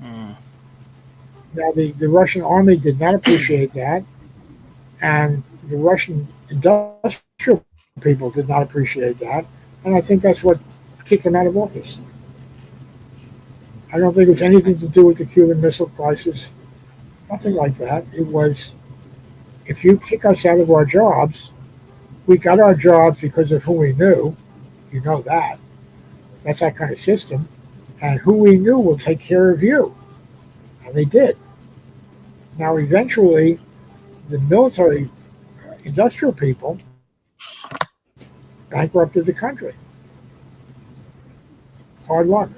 Now, the Russian army did not appreciate that, and the Russian industrial people did not appreciate that, and I think that's what kicked them out of office. I don't think it was anything to do with the Cuban Missile Crisis, nothing like that. It was, if you kick us out of our jobs, we got our jobs because of who we knew. You know that. That's that kind of system. And who we knew will take care of you. And they did. Now, eventually, the military industrial people bankrupted the country. Hard luck.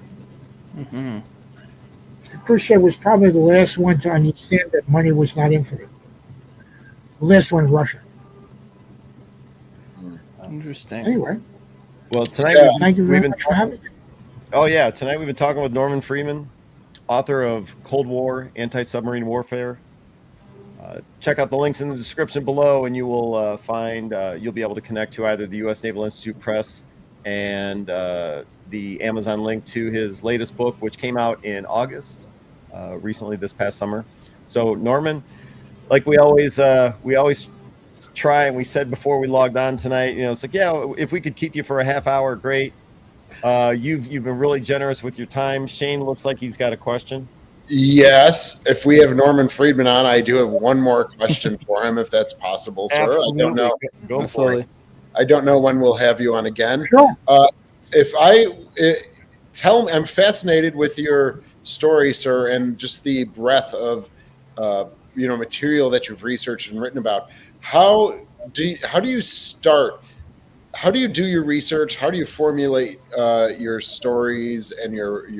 Mm-hmm. Khrushchev was probably the last one to understand that money was not infinite. The last one in Russia. Interesting. Anyway, Well, tonight thank you we've very been much for having me. Oh yeah, tonight we've been talking with Norman Friedman, author of Cold War, Anti-Submarine Warfare. Check out the links in the description below, and you will find you'll be able to connect to either the U.S. Naval Institute Press and the Amazon link to his latest book, which came out in August, recently this past summer. So Norman, like we always try, and we said before we logged on tonight, it's like, yeah, if we could keep you for a half hour, great. You've been really generous with your time. Shane looks like he's got a question. Yes, if we have Norman Friedman on, I do have one more question for him, if that's possible, sir. Absolutely. I don't know. Go Absolutely. for it. I don't know when we'll have you on again. Sure. Tell me, I'm fascinated with your story, sir, and just the breadth of material that you've researched and written about. How do you start? How do you do your research? How do you formulate your stories and your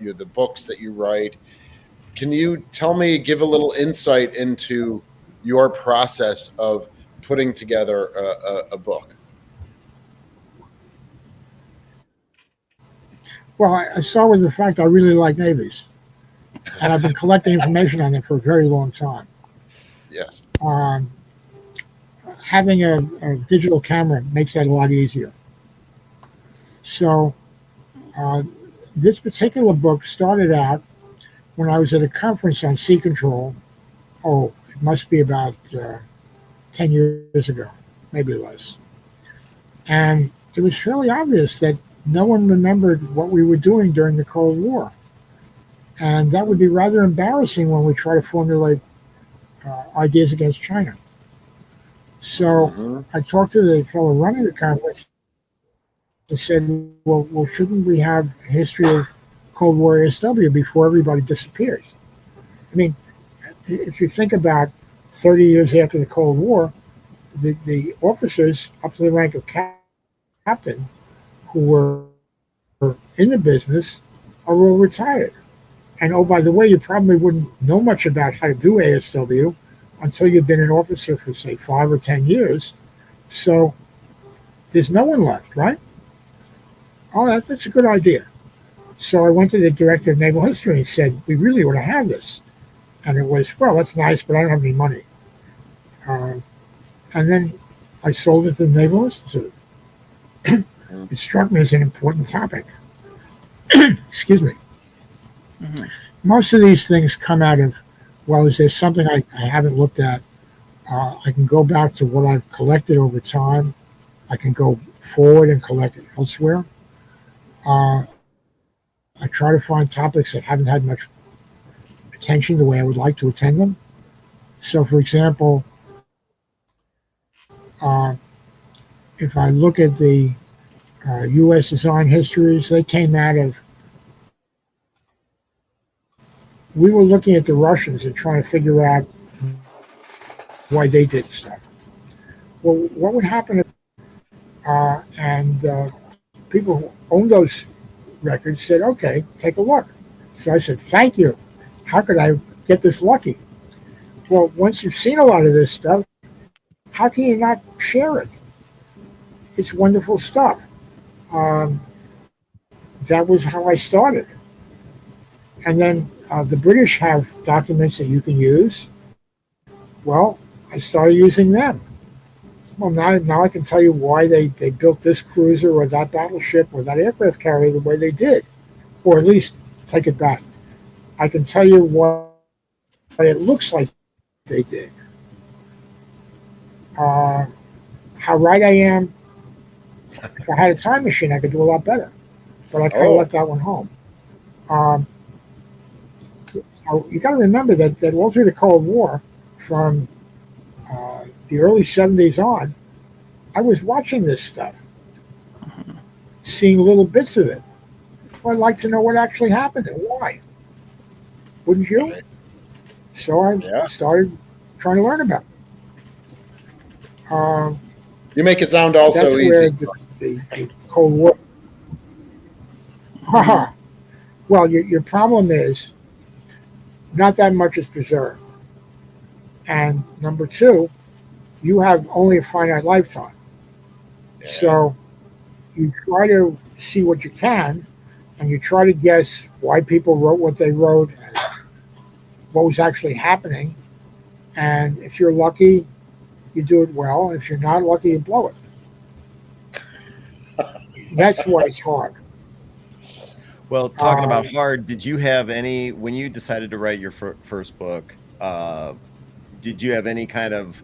the books that you write? Can you give a little insight into your process of putting together a book? Well, I start with the fact I really like navies, and I've been collecting information on them for a very long time. Yes. Having a digital camera makes that a lot easier. So, this particular book started out when I was at a conference on sea control. Oh, it must be about 10 years ago, maybe less. And it was fairly obvious that no one remembered what we were doing during the Cold War. And that would be rather embarrassing when we try to formulate ideas against China. So I talked to the fellow running the conference and said, well, shouldn't we have a history of Cold War ASW before everybody disappears? I mean, if you think about 30 years after the Cold War, the officers up to the rank of captain who were in the business are all retired. And oh, by the way, you probably wouldn't know much about how to do ASW until you've been an officer for, say, 5 or 10 years. So there's no one left, right? Oh, that's a good idea. So I went to the director of Naval History and said, we really ought to have this. And it was, well, that's nice, but I don't have any money. And then I sold it to the Naval Institute. It struck me as an important topic. Excuse me. Mm-hmm. Most of these things come out of, well, is there something I haven't looked at? I can go back to what I've collected over time. I can go forward and collect it elsewhere. I try to find topics that haven't had much attention the way I would like to attend them. So, for example, if I look at the U.S. design histories, they came out of, we were looking at the Russians and trying to figure out why they did stuff. Well, what would happen if, people who owned those records said, okay, take a look. So I said, thank you. How could I get this lucky? Well, once you've seen a lot of this stuff, how can you not share it? It's wonderful stuff. That was how I started. And then the British have documents that you can use. Well, I started using them. Well, now I can tell you why they built this cruiser or that battleship or that aircraft carrier the way they did. Or at least take it back. I can tell you what it looks like they did. Uh, how right I am. If I had a time machine, I could do a lot better. But I kind of Oh, left that one home. Um, you got to remember that all through the Cold War, from the early '70s on, I was watching this stuff, seeing little bits of it. Well, I'd like to know what actually happened and why. Wouldn't you? right. So I Yeah. started trying to learn about it. You make it sound all That's so where easy. the Cold War. Haha. Well, your problem is not that much is preserved. And number two, you have only a finite lifetime. Yeah. So you try to see what you can, and you try to guess why people wrote what they wrote and what was actually happening. And if you're lucky, you do it well. And if you're not lucky, you blow it. That's why it's hard. Well, talking about Uh, hard, did you have any when you decided to write your first book? Did you have any kind of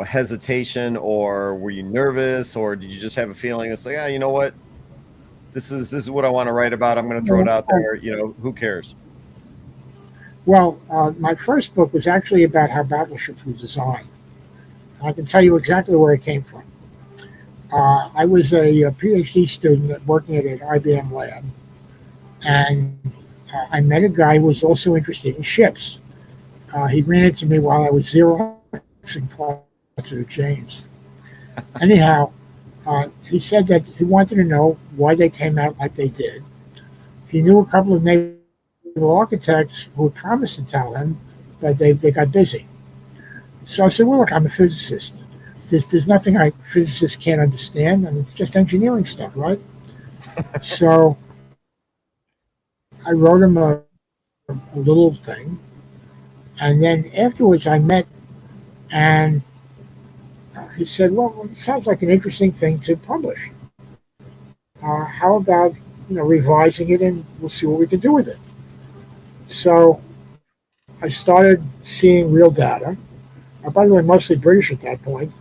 hesitation, or were you nervous, or did you just have a feeling it's like, you know what, this is what I want to write about. I'm going to throw it out there. Who cares? well, my first book was actually about how battleships were designed. I can tell you exactly where it came from. I was a PhD student working at an IBM lab, and I met a guy who was also interested in ships. He ran into me while I was Xeroxing parts of the chains. Anyhow, he said that he wanted to know why they came out like they did. He knew a couple of naval architects who had promised to tell him, but they got busy. So I said, well, look, I'm a physicist. There's nothing physicists can't understand, and it's just engineering stuff, right? So I wrote him a little thing, and then afterwards I met, and he said, well, it sounds like an interesting thing to publish. How about revising it, and we'll see what we can do with it. So I started seeing real data. By the way, mostly British at that point.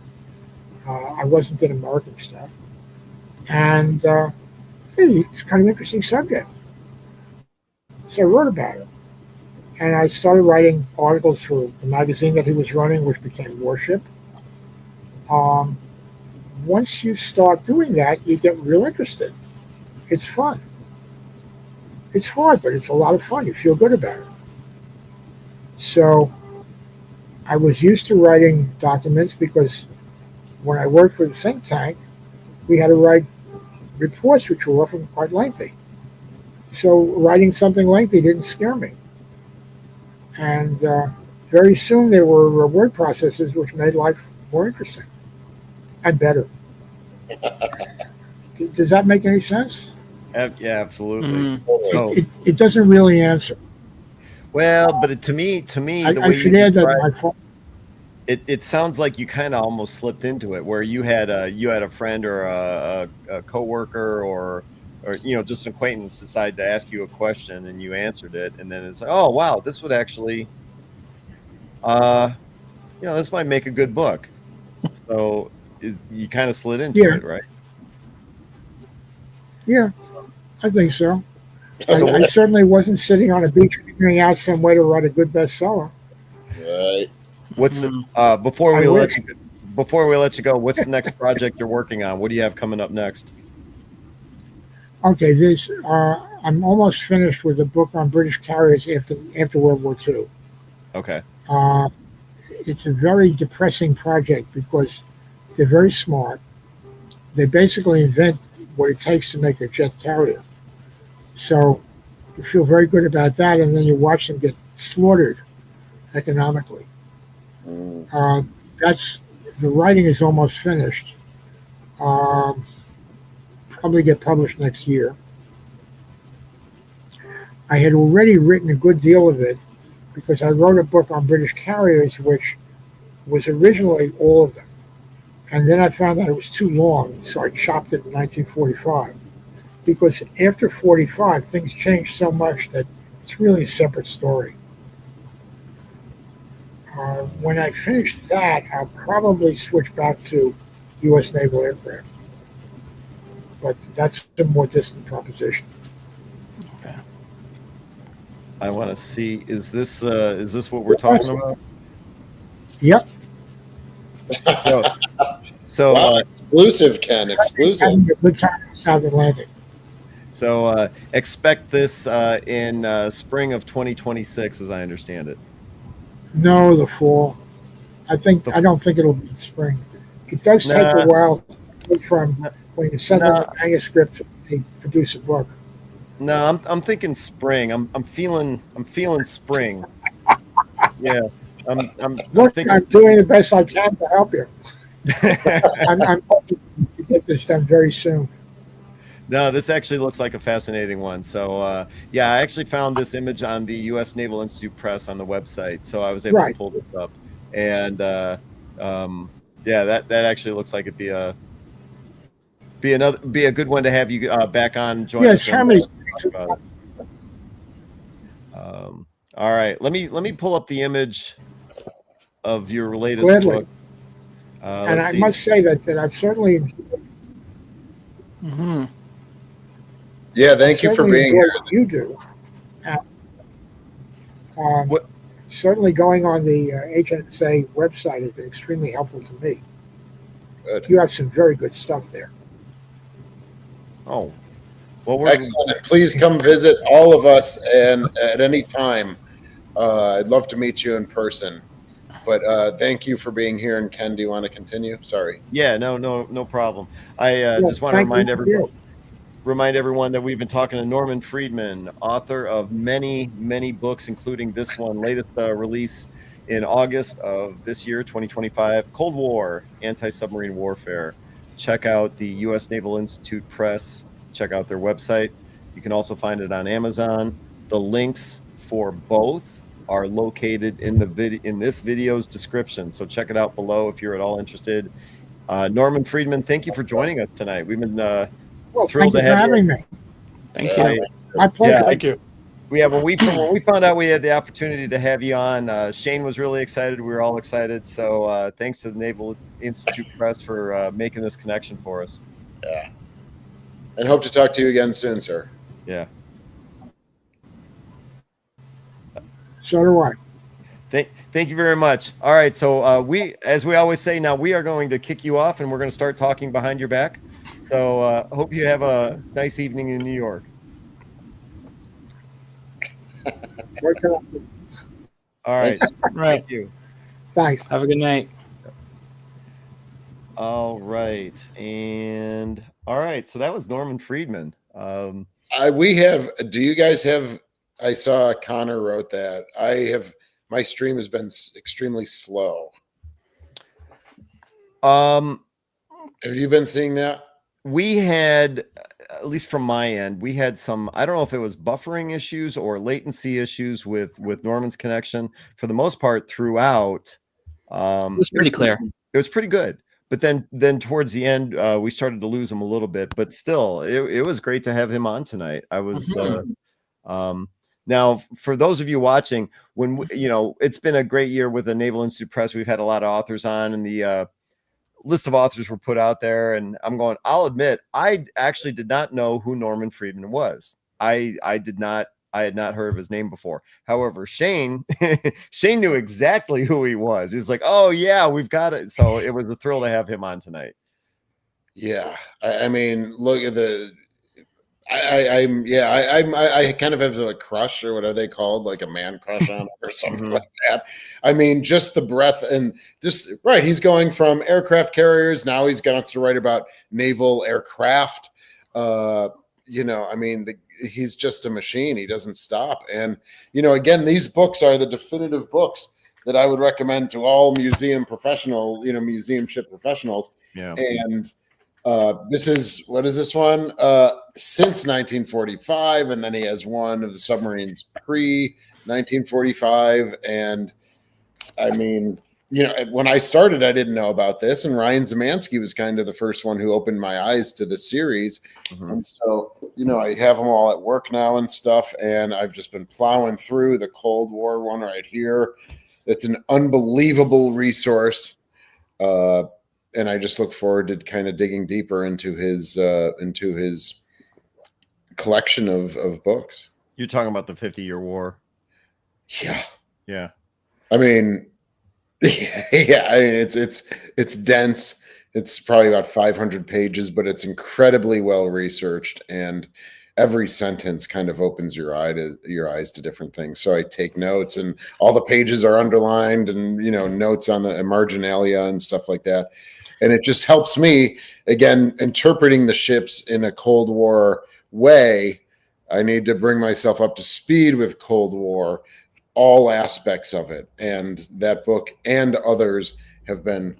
I wasn't in American stuff. And hey, it's kind of an interesting subject. So I wrote about it. And I started writing articles for the magazine that he was running, which became Warship. Um, Once you start doing that, you get real interested. It's fun. It's hard, but it's a lot of fun. You feel good about it. So I was used to writing documents because when I worked for the think tank, we had to write reports which were often quite lengthy. So writing something lengthy didn't scare me. And very soon there were word processors which made life more interesting and better. Does that make any sense? Yeah, absolutely. Totally. So, It doesn't really answer. well, but to me, the I way you should add that describe my it sounds like you kind of almost slipped into it, where you had a friend or a coworker or just an acquaintance decide to ask you a question and you answered it, and then it's like, oh wow, this would actually uh this might make a good book. So you kind of slid into yeah, it, right? yeah, I think so. So I certainly wasn't sitting on a beach figuring out some way to write a good bestseller. Right. what's the before I we let wish. you go, what's the next project you're working on? What do you have coming up next? Okay, this I'm almost finished with a book on British carriers after World War II. Okay. Uh, it's a very depressing project because they're very smart. They basically invent what it takes to make a jet carrier. So you feel very good about that, and then you watch them get slaughtered economically. Mm. That's the writing is almost finished. Um, Probably get published next year. I had already written a good deal of it because I wrote a book on British carriers, which was originally all of them. And then I found out it was too long, so I chopped it in 1945. Because after 45, things changed so much that It's really a separate story. When I finish that, I'll probably switch back to U.S. naval aircraft, but that's a more distant proposition. Okay. I want to see. Is this what we're talking about? Yep. So, so, Wow, exclusive, Ken, exclusive. Having a good time in South Atlantic. so expect this in spring of 2026, as I understand it. No, the fall. I don't think it'll be spring. It does take Nah. a while to go from Nah. when you send them Nah. a manuscript to they produce a book. No, I'm thinking spring. I'm feeling spring. Yeah, I'm Look, thinking. I'm doing the best I can to help you. I'm hoping to get this done very soon. No, this actually looks like a fascinating one. So, yeah, I actually found this image on the U.S. Naval Institute Press on the website, so I was able Right. to pull this up. And yeah, that actually looks like it'd be a good one to have you back on join Yeah, us. and, Germany's talk about it. All right, let me pull up the image of your latest gladly. book. And Let's I see. must say that I've certainly enjoyed, Mm-hmm. Yeah, thank you for certainly being enjoyed here. what you do. And, What- certainly going on the HNSA website has been extremely helpful to me. Good. You have some very good stuff there. Oh, well, we're Excellent. And please come visit all of us and at any time. I'd love to meet you in person. But thank you for being here. And Ken, do you want to continue? Sorry. yeah, no problem. I Well, just want to thank remind you. everybody. Remind everyone that we've been talking to Norman Friedman, author of many books, including this one, latest release in August of this year, 2025, Cold War, Anti-Submarine Warfare. Check out the U.S. Naval Institute Press. Check out their website. You can also find it on Amazon. The links for both are located in this video's description. So check it out below if you're at all interested. Norman Friedman, thank you for joining us tonight. We've been Well, thrilled thank to you for have you. having me. Thank Yeah. you. My pleasure. Thank you. Yeah, when we found out we had the opportunity to have you on, Shane was really excited. We were all excited. So thanks to the Naval Institute Press for making this connection for us. Yeah. And hope to talk to you again soon, sir. Yeah. So do I. Thank you very much. All right. So as we always say, now we are going to kick you off and we're going to start talking behind your back. So hope you have a nice evening in New York. All right. Right. Thank you. Thanks. Have a good night. All right. And all right. So that was Norman Friedman. Do you guys have, I saw Connor wrote that. My stream has been extremely slow. Have you been seeing that? We had, at least from my end, we had some, I don't know if it was buffering issues or latency issues with Norman's connection. For the most part throughout, It was pretty clear. It was pretty good. But then towards the end, we started to lose him a little bit, but still it was great to have him on tonight. I was, now for those of you watching, it's been a great year with the Naval Institute Press. We've had a lot of authors on, and the list of authors were put out there, and I'll admit, I actually did not know who Norman Friedman was. I had not heard of his name before. However, Shane knew exactly who he was. He's like, oh yeah, we've got it. So it was a thrill to have him on tonight. Yeah. I mean, look at I kind of have a crush, or what are they called? Like a man crush on him or something like that. I mean, just the breadth and just right. He's going from aircraft carriers. Now he's got to write about naval aircraft. I mean, he's just a machine. He doesn't stop. And, again, these books are the definitive books that I would recommend to all museum ship professionals. Yeah. And what is this one? Since 1945, and then he has one of the submarines pre 1945, and I mean, when I started, I didn't know about this, and Ryan Zemansky was kind of the first one who opened my eyes to the series. Mhm. And so, I have them all at work now and stuff, and I've just been plowing through the Cold War one right here. It's an unbelievable resource, and I just look forward to kind of digging deeper into his collection of books. You're talking about the 50-Year War. Yeah, Yeah. I mean, yeah, I mean it's dense. It's probably about 500 pages, but it's incredibly well researched, and every sentence kind of opens your eyes to different things. So I take notes, and all the pages are underlined, and notes on the marginalia and stuff like that. And it just helps me, again, interpreting the ships in a Cold War way. I need to bring myself up to speed with Cold War, all aspects of it, and that book and others have been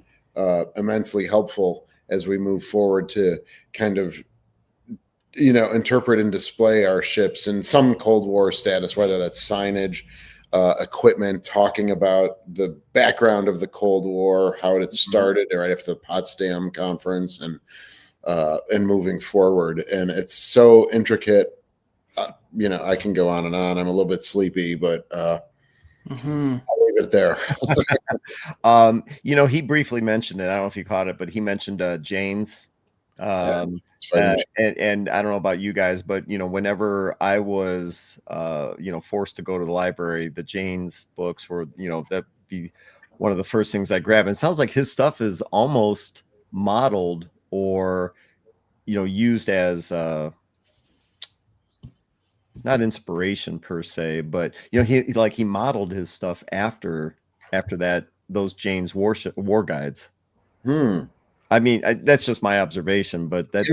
immensely helpful as we move forward to kind of interpret and display our ships in some Cold War status, whether that's signage, equipment, talking about the background of the Cold War, how it started right after the Potsdam Conference, and moving forward. And it's so intricate. I can go on and on. I'm a little bit sleepy, but Mm-hmm. I'll leave it there. He briefly mentioned it. I don't know if you caught it, but he mentioned Jane's. And I don't know about you guys, but whenever I was forced to go to the library, the Jane's books were that'd be one of the first things I grab. And it sounds like his stuff is almost modeled or used as not inspiration per se, but he modeled his stuff after those Jane's war guides. I mean, that's just my observation, but that's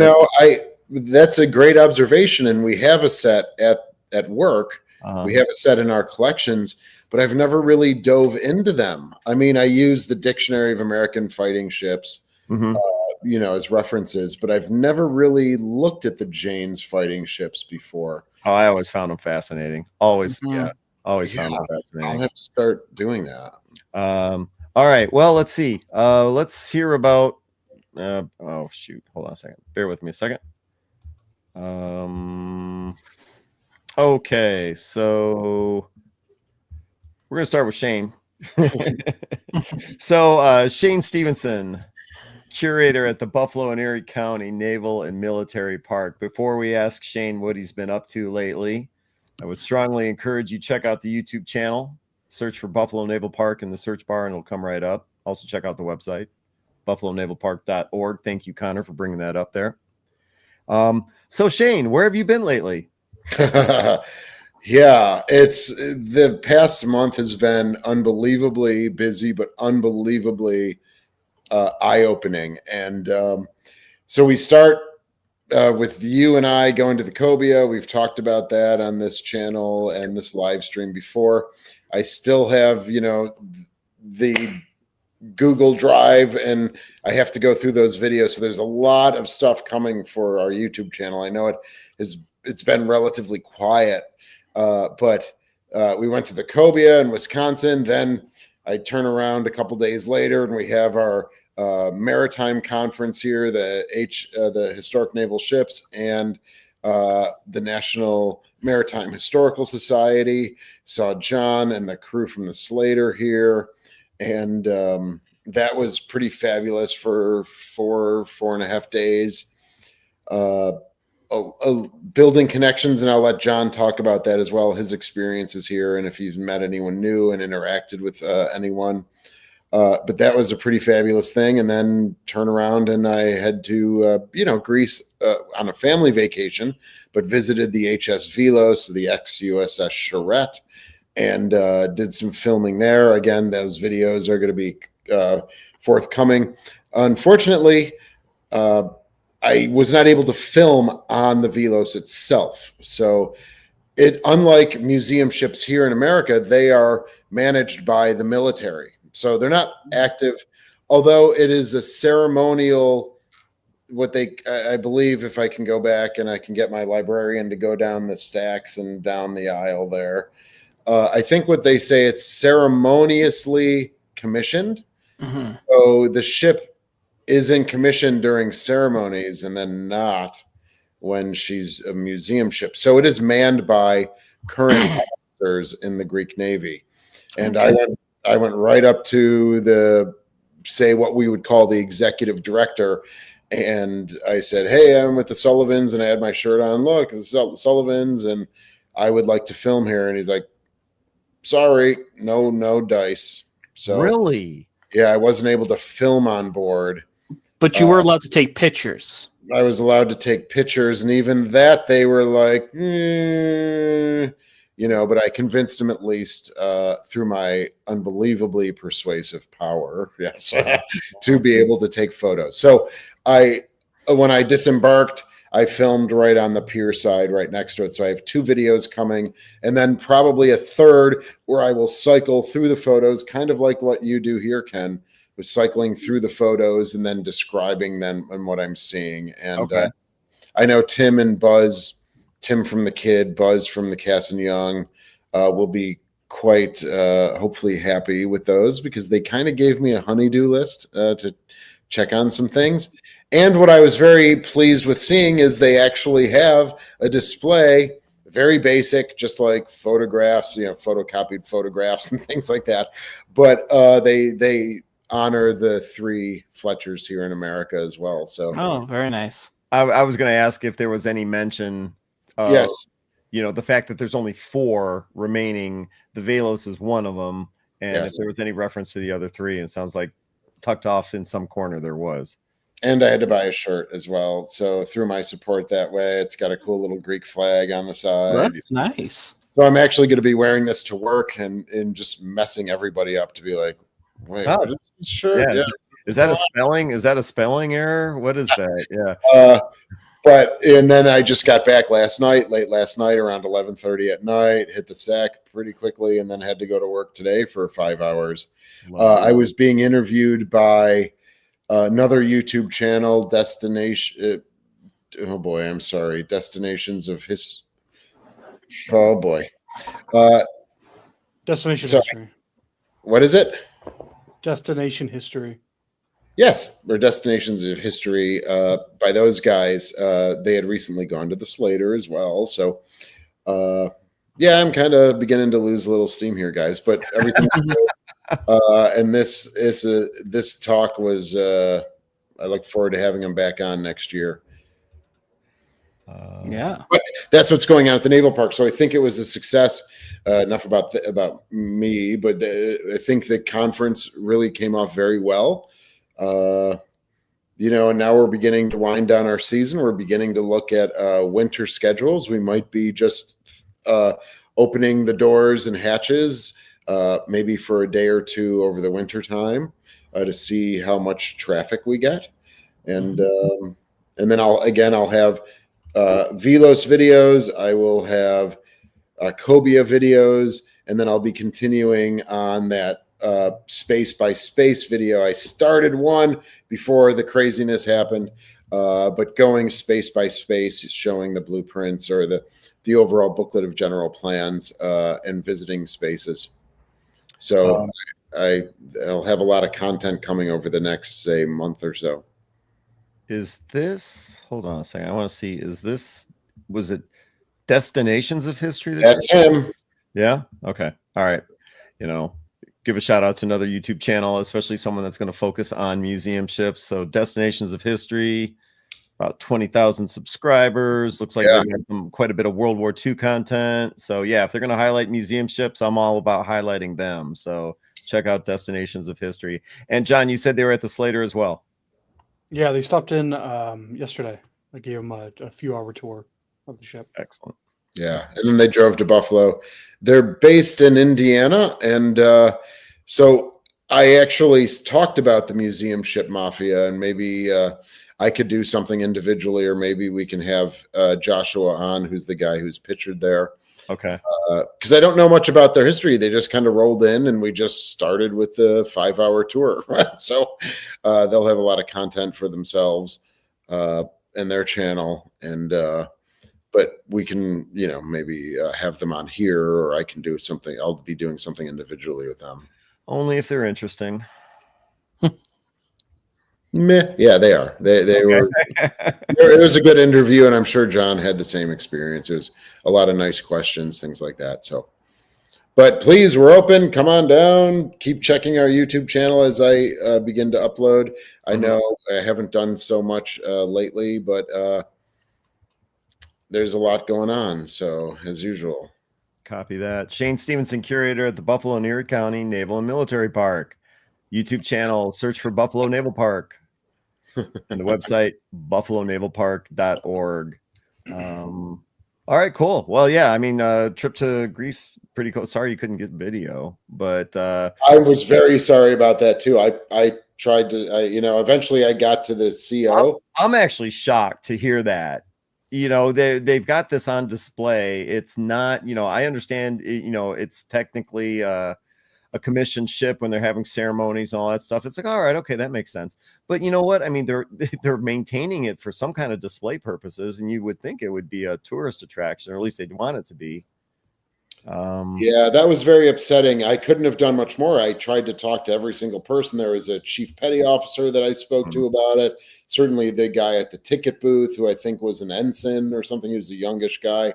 a great observation, and we have a set at work. We have a set in our collections, but I've never really dove into them. I mean, I use the Dictionary of American Fighting Ships, as references, but I've never really looked at the Jane's fighting ships before. Oh, I always found them fascinating. Always found them fascinating. I'll have to start doing that. All right. Well, let's see. Let's hear about. Oh shoot! Hold on a second. Bear with me a second. Okay, so we're gonna start with Shane. So Shane Stevenson, curator at the Buffalo and Erie County Naval and Military Park. Before we ask Shane what he's been up to lately, I would strongly encourage you check out the YouTube channel. Search for Buffalo Naval Park in the search bar and it'll come right up. Also check out the website, buffalonavalpark.org. Thank you, Connor, for bringing that up there. So Shane, where have you been lately? Yeah, it's the past month has been unbelievably busy, but unbelievably eye-opening. And so we start with you and I going to the Cobia. We've talked about that on this channel and this live stream before. I still have, the Google Drive, and I have to go through those videos. So there's a lot of stuff coming for our YouTube channel. I know it's been relatively quiet, but we went to the Cobia in Wisconsin. Then I turn around a couple days later, and we have our maritime conference here, the Historic Naval Ships and the National Maritime Historical Society. Saw John and the crew from the Slater here, and that was pretty fabulous for 4.5 days. Building connections, and I'll let John talk about that as well, his experiences here, and if he's met anyone new and interacted with anyone. But that was a pretty fabulous thing. And then turn around and I head to, Greece on a family vacation, but visited the HS Velos, the ex-USS Charette, and did some filming there. Again, those videos are going to be forthcoming. Unfortunately, I was not able to film on the Velos itself. So unlike museum ships here in America, they are managed by the military. So they're not active, although it is a ceremonial, I believe, if I can go back and I can get my librarian to go down the stacks and down the aisle there. I think what they say, it's ceremoniously commissioned. Mhm. So the ship is in commission during ceremonies and then not when she's a museum ship. So it is manned by current officers in the Greek Navy. And Okay. I went right up to the, say, what we would call the executive director. And I said, hey, I'm with the Sullivans, and I had my shirt on. Look, it's the Sullivans, and I would like to film here. And he's like, sorry, no dice. So Really? yeah, I wasn't able to film on board. But you were allowed to take pictures. I was allowed to take pictures, and even that they were like, but I convinced him at least through my unbelievably persuasive power, yes, to be able to take photos. So when I disembarked, I filmed right on the pier side, right next to it. So I have 2 videos coming, and then probably a third where I will cycle through the photos, kind of like what you do here, Ken, with cycling through the photos and then describing them and what I'm seeing. And Okay. I know Tim and Buzz, Tim from the Kid, Buzz from the Cass and Young, will be quite hopefully happy with those, because they kind of gave me a honey-do list to check on some things. And what I was very pleased with seeing is they actually have a display, very basic, just like photographs, photocopied photographs and things like that. But they honor the 3 Fletchers here in America as well. So Oh, very nice. I was going to ask if there was any mention of, yes, the fact that there's only 4 remaining. The Velos is one of them. And Yes. if there was any reference to the other 3, it sounds like tucked off in some corner there was. and I had to buy a shirt as well. So through my support that way, it's got a cool little Greek flag on the side. Well, that's nice. So I'm actually going to be wearing this to work and just messing everybody up to be like, wait, Oh, what is this shirt? yeah. Is that a spelling? Is that a spelling error? What is that? Yeah. And then I just got back late last night, around 11:30 at night, hit the sack pretty quickly, and then had to go to work today for 5 hours. I was being interviewed by another YouTube channel, Destinations of His. Oh boy. Destination Sorry. history. What is it? Destination history. Yes, or Destinations of History by those guys. They had recently gone to the Slater as well. So, yeah, I'm kind of beginning to lose a little steam here, guys. But everything, and this talk was. I look forward to having them back on next year. Yeah. But that's what's going on at the Naval Park. So I think it was a success. Enough about me, but I think the conference really came off very well. And now we're beginning to wind down our season. We're beginning to look at winter schedules. We might be just opening the doors and hatches maybe for a day or 2 over the winter time to see how much traffic we get. And then I'll have Velos videos. I will have Cobia videos, and then I'll be continuing on that space by space video. I started one before the craziness happened, but going space by space, showing the blueprints or the overall booklet of general plans and visiting spaces. So I'll have a lot of content coming over the next, say, month or so. Is this, hold on a second, I want to see, was it Destinations of History? That's him. Yeah? Okay. All right. Give a shout out to another YouTube channel, especially someone that's going to focus on museum ships. So Destinations of History, about 20,000 subscribers. Looks like they have quite a bit of World War II content. So yeah, if they're going to highlight museum ships, I'm all about highlighting them. So check out Destinations of History. And John, you said they were at the Slater as well. Yeah, they stopped in yesterday. I gave them a few-hour tour of the ship. Excellent. Yeah, and then they drove to Buffalo. They're based in Indiana, and so I actually talked about the museum Ship Mafia, and maybe I could do something individually, or maybe we can have Joshua on, who's the guy who's pictured there. Okay. Because I don't know much about their history. They just kind of rolled in, and we just started with the 5-hour tour. So they'll have a lot of content for themselves and their channel, and but we can, maybe have them on here, or I can do something. I'll be doing something individually with them. Only if they're interesting. Meh. Yeah, they are. They were. It was a good interview, and I'm sure John had the same experience. It was a lot of nice questions, things like that. So, but please, we're open. Come on down. Keep checking our YouTube channel as I begin to upload. I know I haven't done so much lately, but there's a lot going on. So, as usual. Copy that. Shane Stevenson, curator at the Buffalo and Erie County Naval and Military Park. YouTube channel, search for Buffalo Naval Park. And the website, buffalonavalpark.org. All right, cool. Well, yeah, I mean, trip to Greece, pretty cool. Sorry you couldn't get video, but I was very sorry about that too. I tried to, eventually I got to the CO. I'm actually shocked to hear that. They've got this on display. It's not, I understand, it's technically a commissioned ship when they're having ceremonies and all that stuff. It's like, all right, okay, that makes sense. But you know what? I mean, they're maintaining it for some kind of display purposes, and you would think it would be a tourist attraction, or at least they'd want it to be. Yeah, that was very upsetting. I couldn't have done much more. I tried to talk to every single person. There was a chief petty officer that I spoke to about it. Certainly the guy at the ticket booth, who I think was an ensign or something. He was a youngish guy.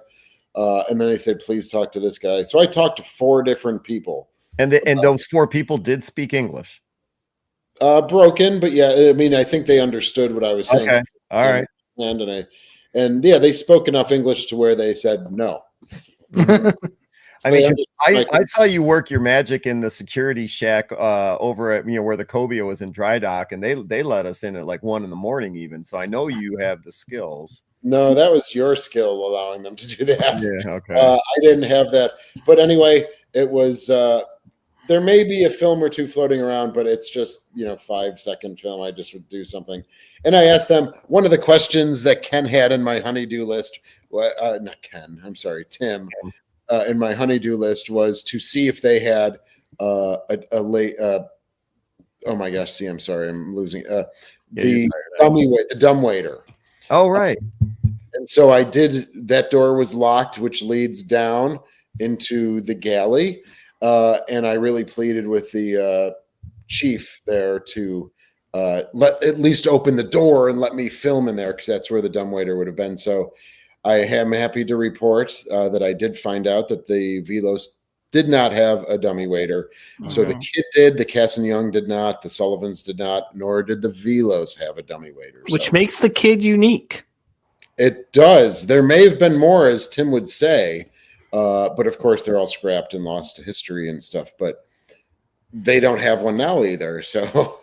And then they said, please talk to this guy. So I talked to 4 different people. And those 4 people did speak English. Broken, but yeah, I mean, I think they understood what I was saying. Okay. All right. And yeah, they spoke enough English to where they said no. I mean, I saw you work your magic in the security shack over at where the Cobia was in dry dock, and they let us in at like 1 a.m. even. So I know you have the skills. No, that was your skill allowing them to do that. Yeah, okay. I didn't have that, but anyway, it was. There may be a film or 2 floating around, but it's just 5-second film. I just would do something, and I asked them one of the questions that Ken had in my honeydew list. Not Ken. I'm sorry, Tim. In my honeydew list was to see if they had a late. Oh my gosh! See, I'm sorry, I'm losing the dumb waiter. Oh right. And so I did. That door was locked, which leads down into the galley, and I really pleaded with the chief there to let at least open the door and let me film in there because that's where the dumbwaiter would have been. So I am happy to report that I did find out that the Velos did not have a dummy waiter. So the kid did, the Cass and Young did not, the Sullivans did not, nor did the Velos have a dummy waiter. Which makes the kid unique. It does. There may have been more, as Tim would say, but of course they're all scrapped and lost to history and stuff. But they don't have one now either. So,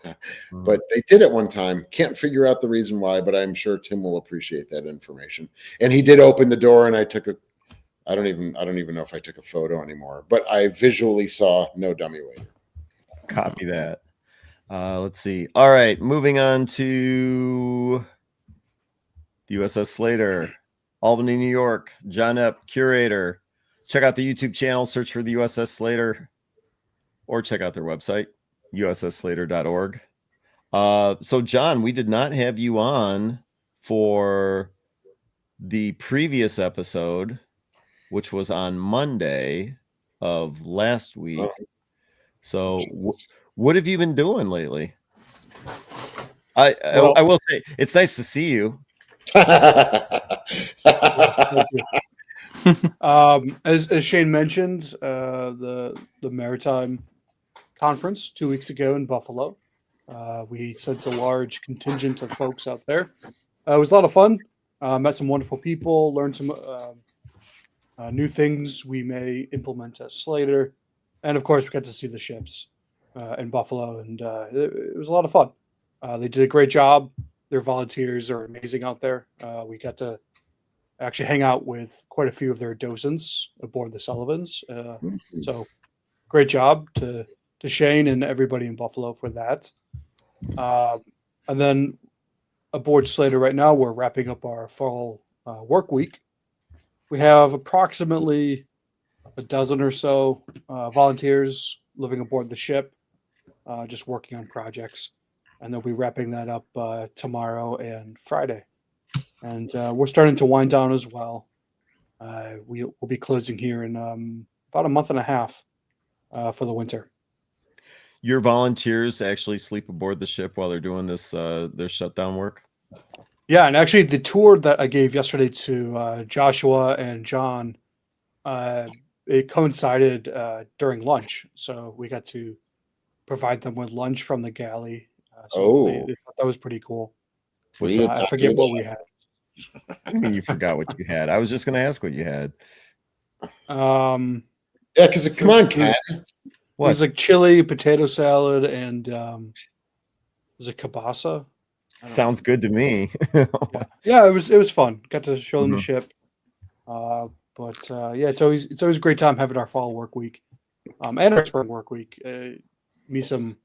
but they did at one time. Can't figure out the reason why, but I'm sure Tim will appreciate that information. And he did open the door, and I took I don't even know if I took a photo anymore, but I visually saw no dummy waiter. Copy that. Let's see. All right, moving on to the USS Slater, Albany, New York. John Epp, curator. Check out the YouTube channel. Search for the USS Slater. Or check out their website, ussslater.org. So, John, we did not have you on for the previous episode, which was on Monday of last week. So, what have you been doing lately? I will say it's nice to see you. As Shane mentioned, the Maritime Conference 2 weeks ago in Buffalo. We sent a large contingent of folks out there. It was a lot of fun. Met some wonderful people, learned some new things we may implement at Slater. And of course, we got to see the ships in Buffalo, and it was a lot of fun. They did a great job. Their volunteers are amazing out there. We got to actually hang out with quite a few of their docents aboard the Sullivans. So great job to Shane and everybody in Buffalo for that. And then aboard Slater right now, we're wrapping up our fall work week. We have approximately a dozen or so volunteers living aboard the ship, just working on projects. And they'll be wrapping that up tomorrow and Friday. And we're starting to wind down as well. We'll be closing here in about a month and a half for the winter. Your volunteers actually sleep aboard the ship while they're doing this their shutdown work? Yeah, and actually the tour that I gave yesterday to Joshua and John, it coincided during lunch, so we got to provide them with lunch from the galley. So they thought that was pretty cool. We But did I not forget do what that. we had. I mean, you forgot what you had. I was just going to ask what you had. Um, Yeah, because come on, Ken. It was like chili, potato salad, and was it kielbasa? Sounds good to me. Yeah, it was fun. Got to show them the Mhm. ship. Yeah, it's always a great time having our fall work week, and our spring work week. Meet some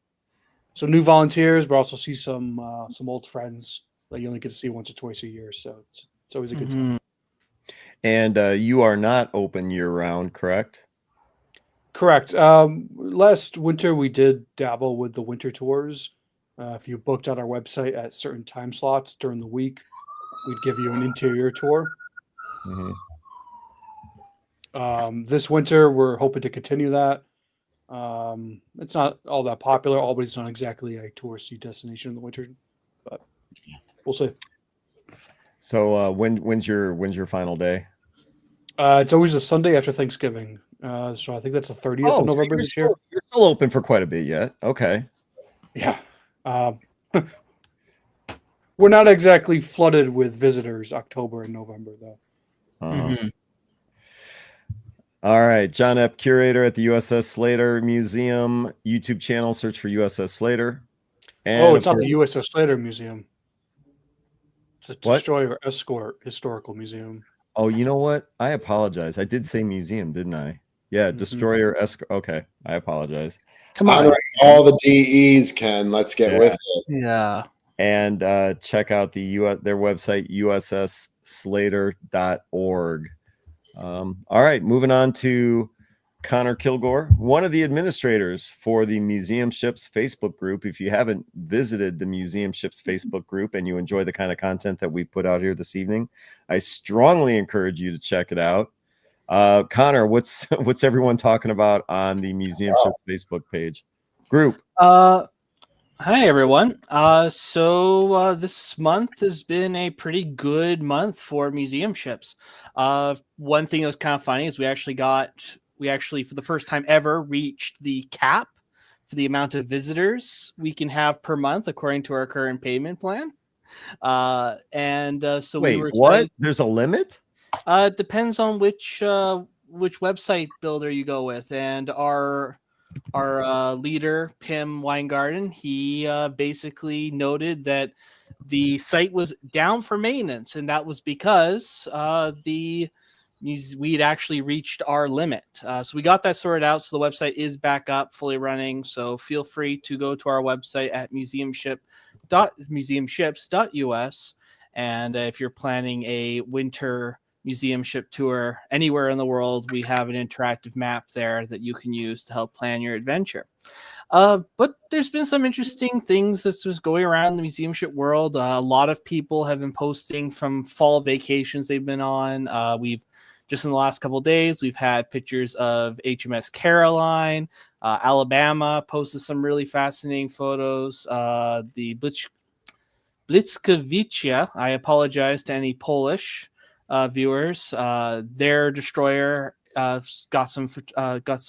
new volunteers, but also see some old friends that you only get to see once or twice a year. So it's always a good time. And you are not open year round, correct? Correct. Last winter we did dabble with the winter tours. If you booked on our website at certain time slots during the week, we'd give you an interior tour. Mhm. This winter we're hoping to continue that. It's not all that popular. Albany's not exactly a touristy destination in the winter, but we'll see. So when's your final day? It's always a Sunday after Thanksgiving. So I think that's the 30th of So November this year. you're still open for quite a bit yet. Okay. Yeah. We're not exactly flooded with visitors October and November, though. All right. John Epp, curator at the USS Slater Museum YouTube channel. Search for USS Slater. And It's not the USS Slater Museum. It's the What? Destroyer Escort Historical Museum. Oh, you know what? I apologize. I did say museum, didn't I? Yeah, Destroyer Escort. Okay, I apologize. Come on. All the DEs, Ken. Let's get with it. Yeah. And check out their website, ussslater.org. All right, moving on to Connor Kilgore, one of the administrators for the Museum Ships Facebook group. If you haven't visited the Museum Ships Facebook group and you enjoy the kind of content that we put out here this evening, I strongly encourage you to check it out. Connor, what's everyone talking about on the Museum Ships Facebook page group? Hi everyone. So this month has been a pretty good month for museum ships. One thing that was kind of funny is we actually for the first time ever reached the cap for the amount of visitors we can have per month according to our current payment plan. So wait, we were excited. What? There's a limit? It depends on which website builder you go with, and our leader, Pim Weingarten, he basically noted that the site was down for maintenance, and that was because we'd actually reached our limit. So we got that sorted out. So the website is back up, fully running. So feel free to go to our website at museumships.us. And if you're planning a winter museum ship tour anywhere in the world, we have an interactive map there that you can use to help plan your adventure. But there's been some interesting things that's just going around the museum ship world. A lot of people have been posting from fall vacations they've been on. We've just in the last couple of days, we've had pictures of HMS Caroline. Alabama posted some really fascinating photos. The Blitzkowicza, I apologize to any Polish viewers. Their destroyer got some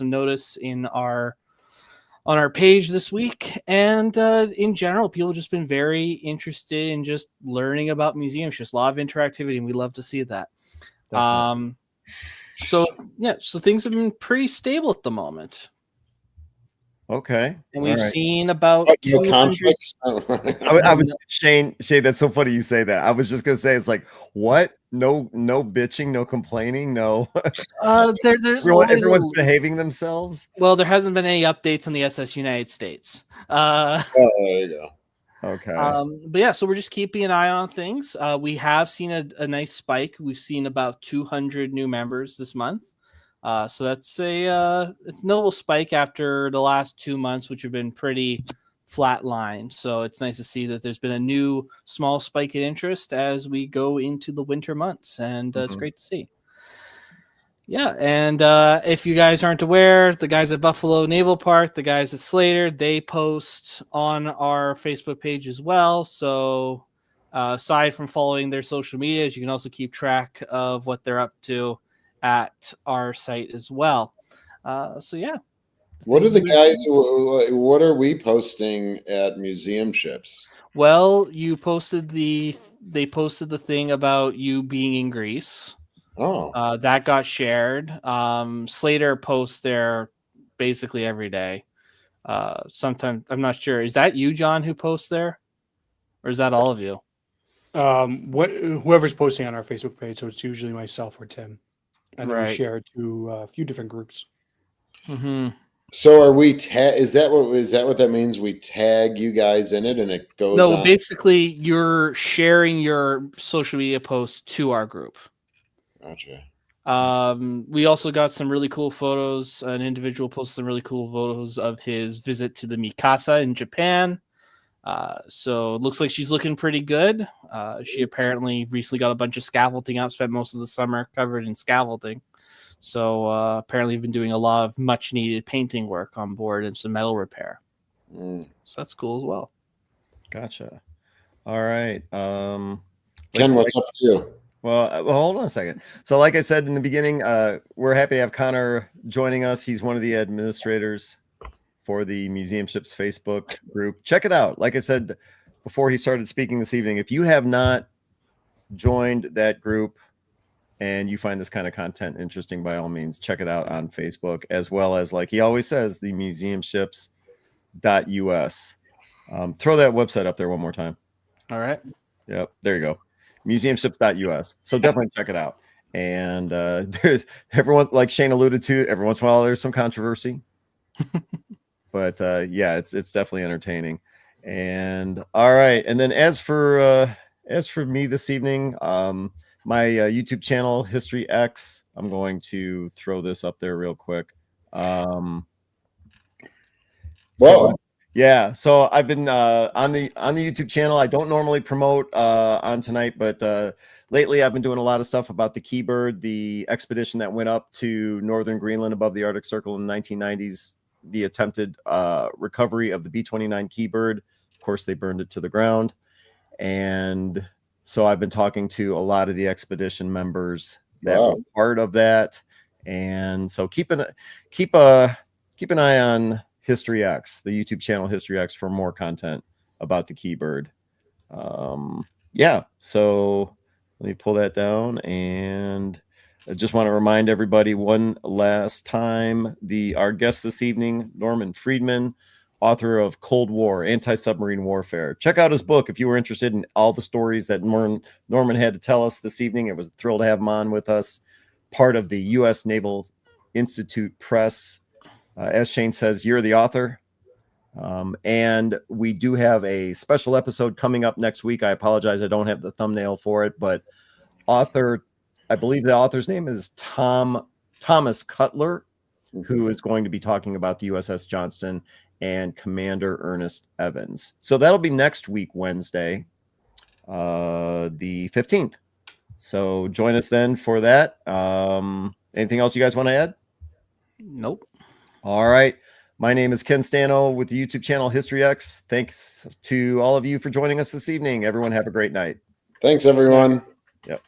notice on our page this week, and in general, people have just been very interested in just learning about museums. Just a lot of interactivity, and we love to see that. So things have been pretty stable at the moment. Okay. And we've seen about no conflicts. I was Shane, that's so funny you say that. I was just gonna say, it's like, what? No bitching, no complaining, no. There's everyone's behaving themselves. Well, there hasn't been any updates on the SS United States. There you go. Okay. But yeah, so we're just keeping an eye on things. We have seen a nice spike. We've seen about 200 new members this month. So that's it's a notable spike after the last 2 months, which have been pretty flatlined. So it's nice to see that there's been a new small spike in interest as we go into the winter months, and it's great to see. Yeah, and if you guys aren't aware, the guys at Buffalo Naval Park, the guys at Slater, they post on our Facebook page as well. So aside from following their social medias, you can also keep track of what they're up to at our site as well. So yeah. What are things the you would- guys? What are we posting at museum ships? Well, they posted the thing about you being in Greece. Oh, That got shared. Slater posts there basically every day. Sometimes I'm not sure. Is that you, John, who posts there, or is that all of you? Whoever's posting on our Facebook page, so it's usually myself or Tim, and then we Right. share it to a few different groups. Mm-hmm. so are we? Is that what that means? We tag you guys in it, and it goes No, on. basically, you're sharing your social media posts to our group. Gotcha. We also got some really cool photos. An individual posted some really cool photos of his visit to the Mikasa in Japan. So it looks like she's looking pretty good. She apparently recently got a bunch of scaffolding up, spent most of the summer covered in scaffolding. So apparently been doing a lot of much needed painting work on board and some metal repair. Mm. So that's cool as well. Gotcha. All right. Ken, what's up with you? Well, hold on a second. So, like I said in the beginning, we're happy to have Connor joining us. He's one of the administrators for the Museum Ships Facebook group. Check it out. Like I said before he started speaking this evening, if you have not joined that group and you find this kind of content interesting, by all means, check it out on Facebook, as well as, like he always says, the museumships.us. Throw that website up there one more time. All right. Yep, there you go. Museumships.us. So definitely check it out. And there's everyone, like Shane alluded to, every once in a while there's some controversy. But yeah, it's definitely entertaining. And all right. And then as for me this evening, my YouTube channel, History X, I'm going to throw this up there real quick. Well, Yeah, so I've been on the YouTube channel. I don't normally promote on tonight, but lately I've been doing a lot of stuff about the Keybird, the expedition that went up to northern Greenland above the Arctic Circle in the 1990s, the attempted recovery of the B-29 Keybird. Of course, they burned it to the ground. And so I've been talking to a lot of the expedition members that were part of that. And so keep an eye on History X, the YouTube channel History X, for more content about the Keybird. Yeah, so let me pull that down, and I just want to remind everybody one last time, our guest this evening, Norman Friedman, author of Cold War, Anti-Submarine Warfare. Check out his book if you were interested in all the stories that Norman had to tell us this evening. It was a thrill to have him on with us, part of the U.S. Naval Institute Press. As Shane says, you're the author. And we do have a special episode coming up next week. I apologize, I don't have the thumbnail for it, but I believe the author's name is Thomas Cutler, who is going to be talking about the USS Johnston and Commander Ernest Evans. So that'll be next week, Wednesday, the 15th. So join us then for that. Anything else you guys want to add? Nope. All right. My name is Ken Stano with the YouTube channel History X. Thanks to all of you for joining us this evening. Everyone have a great night. Thanks, everyone. Yep.